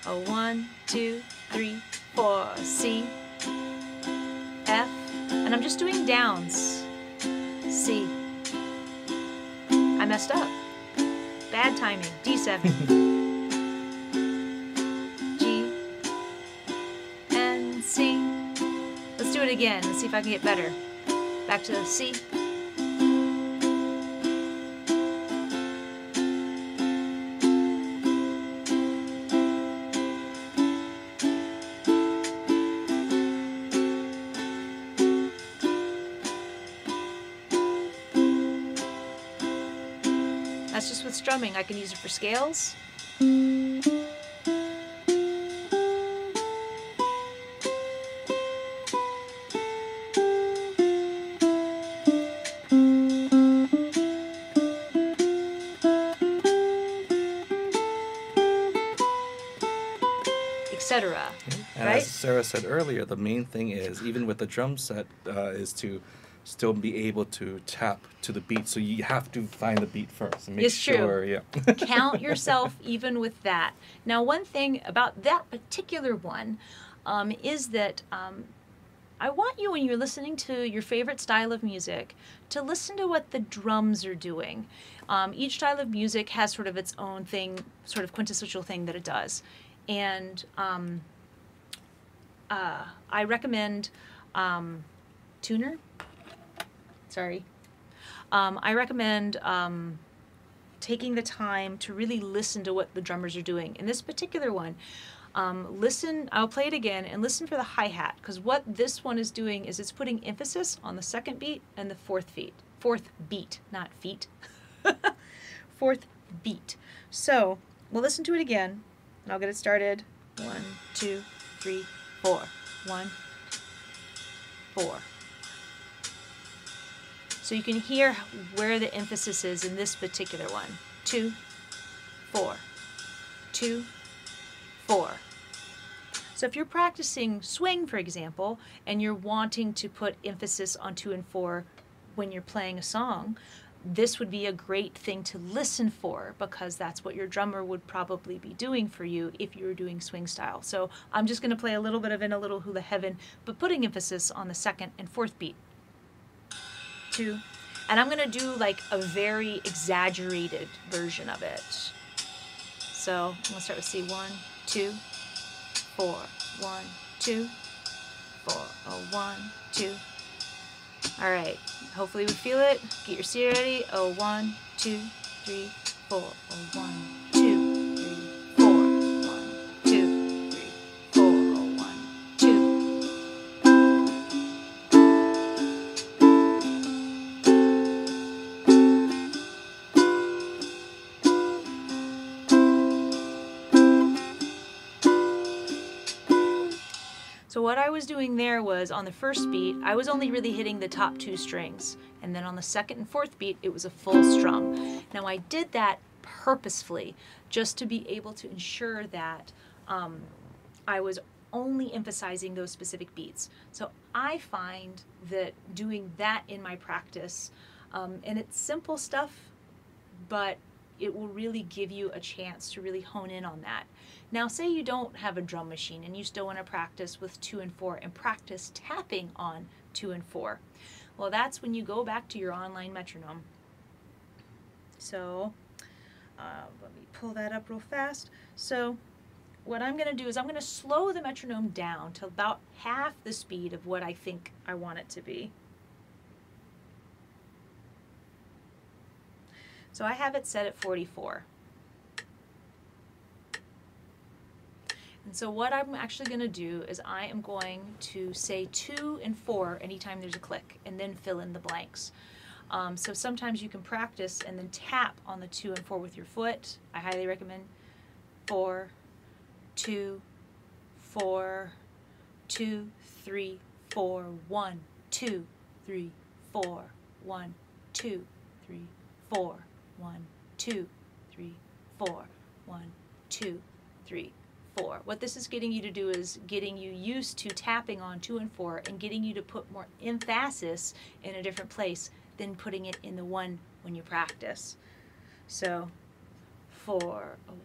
a 1, 2, 3, 4, C, F, and I'm just doing downs. C. I messed up. Bad timing. D7. G and C. Let's do it again. Let's see if I can get better. Back to C. That's just with strumming. I can use it for scales. etc. And Right? as Sarah said earlier, the main thing is, even with the drum set, is to still be able to tap to the beat. So you have to find the beat first and make It's sure. true. Yeah. Count yourself even with that. Now, one thing about that particular one is that I want you, when you're listening to your favorite style of music, to listen to what the drums are doing. Each style of music has sort of its own thing, sort of quintessential thing that it does. And I recommend tuner. Sorry. I recommend taking the time to really listen to what the drummers are doing. In this particular one, listen, I'll play it again and listen for the hi-hat, because what this one is doing is it's putting emphasis on the second beat and the fourth beat, not feet. Fourth beat. So we'll listen to it again and I'll get it started. 1, 2, 3, 4. 1, 4. So you can hear where the emphasis is in this particular one. 2, 4. 2, 4. So if you're practicing swing, for example, and you're wanting to put emphasis on 2 and 4 when you're playing a song, this would be a great thing to listen for, because that's what your drummer would probably be doing for you if you were doing swing style. So I'm just going to play a little bit of In a Little Hula Heaven, but putting emphasis on the second and fourth beat. 2. And I'm going to do like a very exaggerated version of it. So I'm going to start with C. 1, 2, 4. 1, 2, 4. Oh, 1, 2. All right. Hopefully we feel it. Get your C ready. Oh, 1, 2, 3, 4. Oh, 1, 2, 3, 4. 1, 2, 3, 4. Oh, 1, 2. So what I was doing there was, on the first beat, I was only really hitting the top 2 strings. And then on the second and fourth beat, it was a full strum. Now I did that purposefully, just to be able to ensure that I was only emphasizing those specific beats. So I find that doing that in my practice, and it's simple stuff, but it will really give you a chance to really hone in on that. Now, say you don't have a drum machine and you still want to practice with 2 and 4 and practice tapping on 2 and 4. Well, that's when you go back to your online metronome. So let me pull that up real fast. So what I'm going to do is I'm going to slow the metronome down to about half the speed of what I think I want it to be. So I have it set at 44. And so what I'm actually going to do is I am going to say 2 and 4 anytime there's a click, and then fill in the blanks. So sometimes you can practice and then tap on the 2 and 4 with your foot. I highly recommend 4, 2, 4, 2, 3, 4, 1, 2, 3, 4, 1, 2, 3, 4, 1, 2, 3, 4, 1, 2, 3, 4. What this is getting you to do is getting you used to tapping on 2 and 4 and getting you to put more emphasis in a different place than putting it in the 1 when you practice. So 4, 1,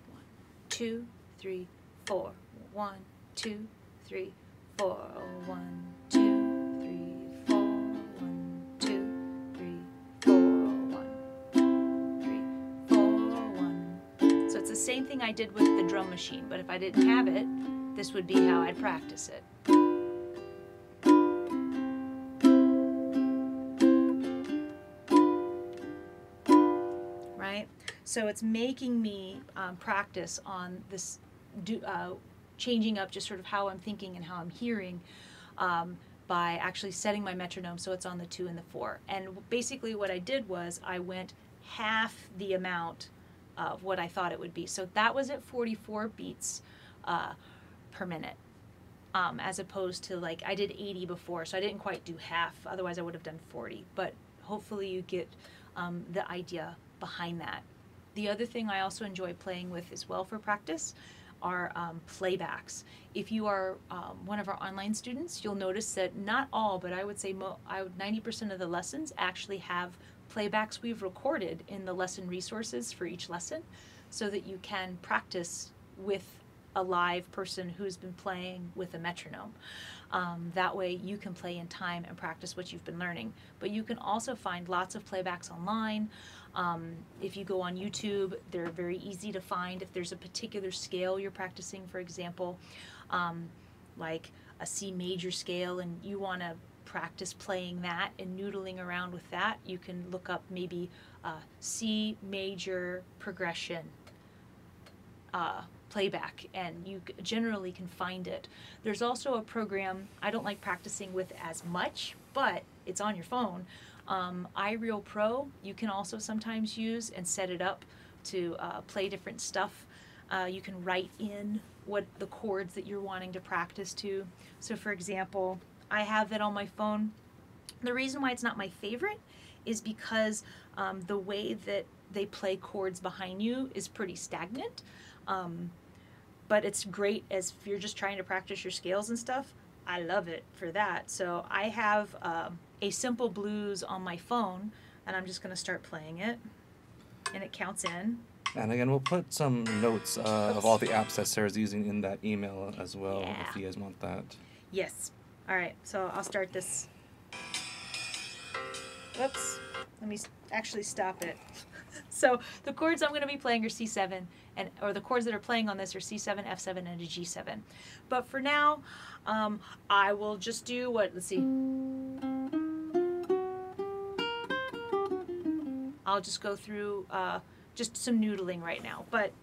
2, 3, 4, 1, 2, 3, 4, 1, 2, 3, 4, 1, 2, 3, 4, 1, 3, 4, 1. So it's the same thing I did with the drum machine, but if I didn't have it, this would be how I'd practice it. Right? So it's making me practice on this, changing up just sort of how I'm thinking and how I'm hearing by actually setting my metronome so it's on the 2 and the 4. And basically what I did was I went half the amount of what I thought it would be. So that was at 44 beats per minute, as opposed to, like, I did 80 before, so I didn't quite do half, otherwise I would have done 40. But hopefully you get the idea behind that. The other thing I also enjoy playing with as well for practice are playbacks. If you are one of our online students, you'll notice that not all, but I would say 90% of the lessons actually have playbacks we've recorded in the lesson resources for each lesson, so that you can practice with a live person who's been playing with a metronome. That way you can play in time and practice what you've been learning. But you can also find lots of playbacks online. If you go on YouTube, they're very easy to find. If there's a particular scale you're practicing, for example, like a C major scale, and you want to practice playing that and noodling around with that, you can look up maybe C major progression playback, and you generally can find it. There's also a program I don't like practicing with as much, but it's on your phone. iReal Pro you can also sometimes use and set it up to play different stuff. You can write in what the chords that you're wanting to practice to. So for example, I have it on my phone. The reason why it's not my favorite is because the way that they play chords behind you is pretty stagnant. But it's great as if you're just trying to practice your scales and stuff. I love it for that. So I have a simple blues on my phone, and I'm just going to start playing it, and it counts in. And again, we'll put some notes of all the apps that Sarah's using in that email as well, if you guys want that. Yes. All right, so I'll start this. Whoops. Let me actually stop it. So the chords I'm going to be playing are C7, or the chords that are playing on this are C7, F7, and a G7. But for now, I will just do let's see. I'll just go through just some noodling right now. But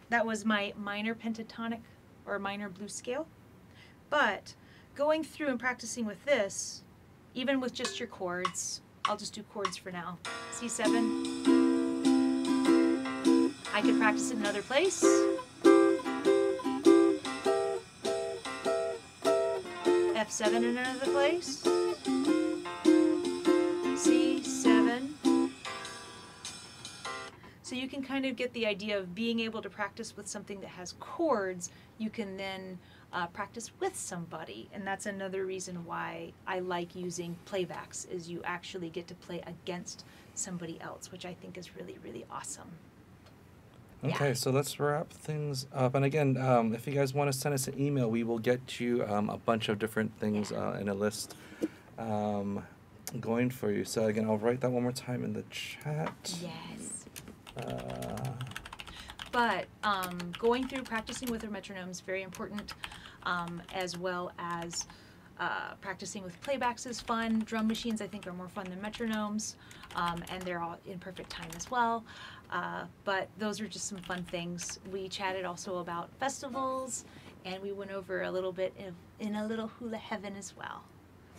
that was my minor pentatonic or minor blues scale. But going through and practicing with this, even with just your chords, I'll just do chords for now. C7. I could practice it in another place. F7 in another place. C7. So you can kind of get the idea of being able to practice with something that has chords. You can then practice with somebody, and that's another reason why I like using playbacks, is you actually get to play against somebody else, which I think is really, really awesome. Okay, so let's wrap things up. And again, if you guys want to send us an email, we will get you a bunch of different things in a list going for you. So again, I'll write that one more time in the chat. Yes. But going through practicing with a metronome is very important, as well as practicing with playbacks is fun. Drum machines, I think, are more fun than metronomes, and they're all in perfect time as well. But those are just some fun things. We chatted also about festivals, and we went over a little bit in a little hula heaven as well.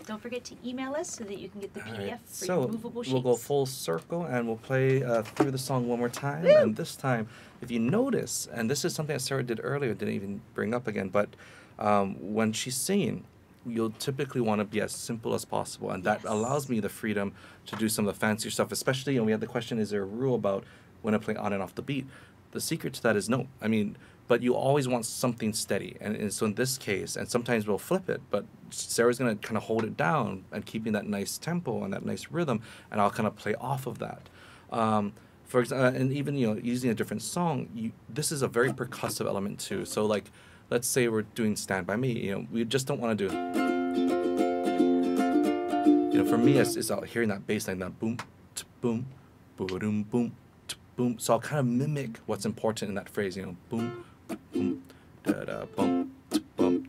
Don't forget to email us so that you can get the PDF for your movable sheets. We'll go full circle, and we'll play through the song one more time. Woo! And this time, if you notice, and this is something that Sarah did earlier, didn't even bring up again, but when she's singing, you'll typically want to be as simple as possible, and that allows me the freedom to do some of the fancier stuff, especially, and we had the question, is there a rule about when I play on and off the beat? The secret to that is no. I mean, but you always want something steady, and so in this case, and sometimes we'll flip it, but Sarah's going to kind of hold it down and keeping that nice tempo and that nice rhythm, and I'll kind of play off of that. For example, and even, using a different song, this is a very percussive element too. So like, let's say we're doing Stand By Me, we just don't want to do, for me, it's out hearing that bass line, that boom, boom, boom, boom, boom. So I'll kind of mimic what's important in that phrase, boom, boom, da da, bum, bum, bum,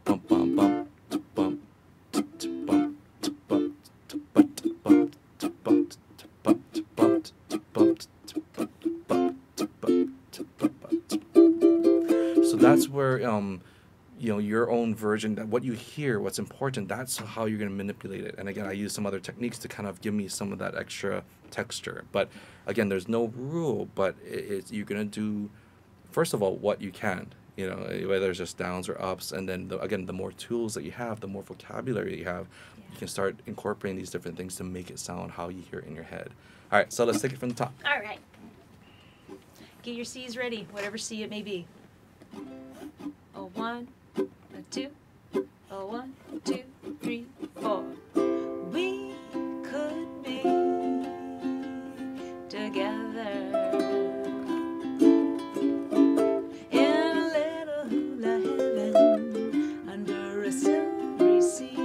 bum, bum, bum, bum, bum, so that's where your own version, that what you hear, what's important, that's how you're going to manipulate it. And again, I use some other techniques to kind of give me some of that extra texture. But again, there's no rule, but you're going to do, first of all, what you can, whether it's just downs or ups, and then again, the more tools that you have, the more vocabulary you have, you can start incorporating these different things to make it sound how you hear it in your head. All right, so let's take it from the top. All right. Get your C's ready, whatever C it may be. A 1, a 2, a 1, 2, 3, 4. We could be together in a little hula heaven under a silvery sea.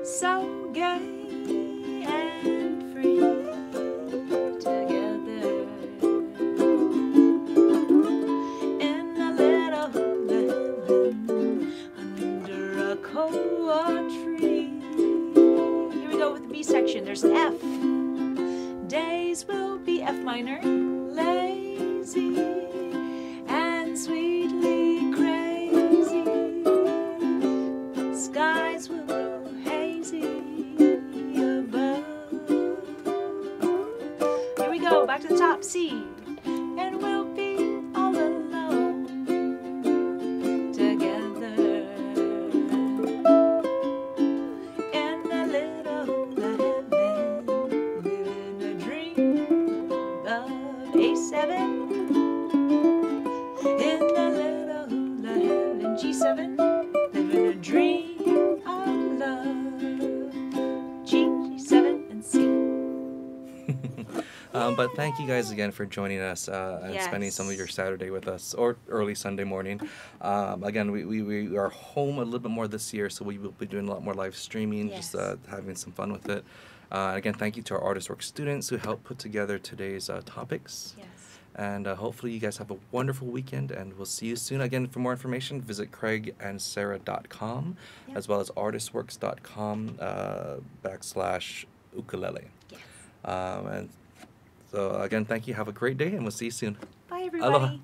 So gay and free together in a little hula heaven under a koa tree. Here we go with the B section. There's an F. Days will be F minor, lazy and sweetly crazy. Skies will grow hazy above. Here we go, back to the top, C. And we'll be all alone together in a little heaven, living a dream of A7. In a little heaven, G7, living a dream of love. G7 and C. But thank you guys again for joining us and spending some of your Saturday with us, or early Sunday morning. Again, we are home a little bit more this year, so we will be doing a lot more live streaming, Yes. just having some fun with it. Again, thank you to our Artist Work students who helped put together today's topics. Yes. And hopefully you guys have a wonderful weekend, and we'll see you soon. Again, for more information, visit craigandsarah.com, Yep. as well as artistworks.com /ukulele. Yes. And so, again, thank you. Have a great day, and we'll see you soon. Bye, everybody. Aloha.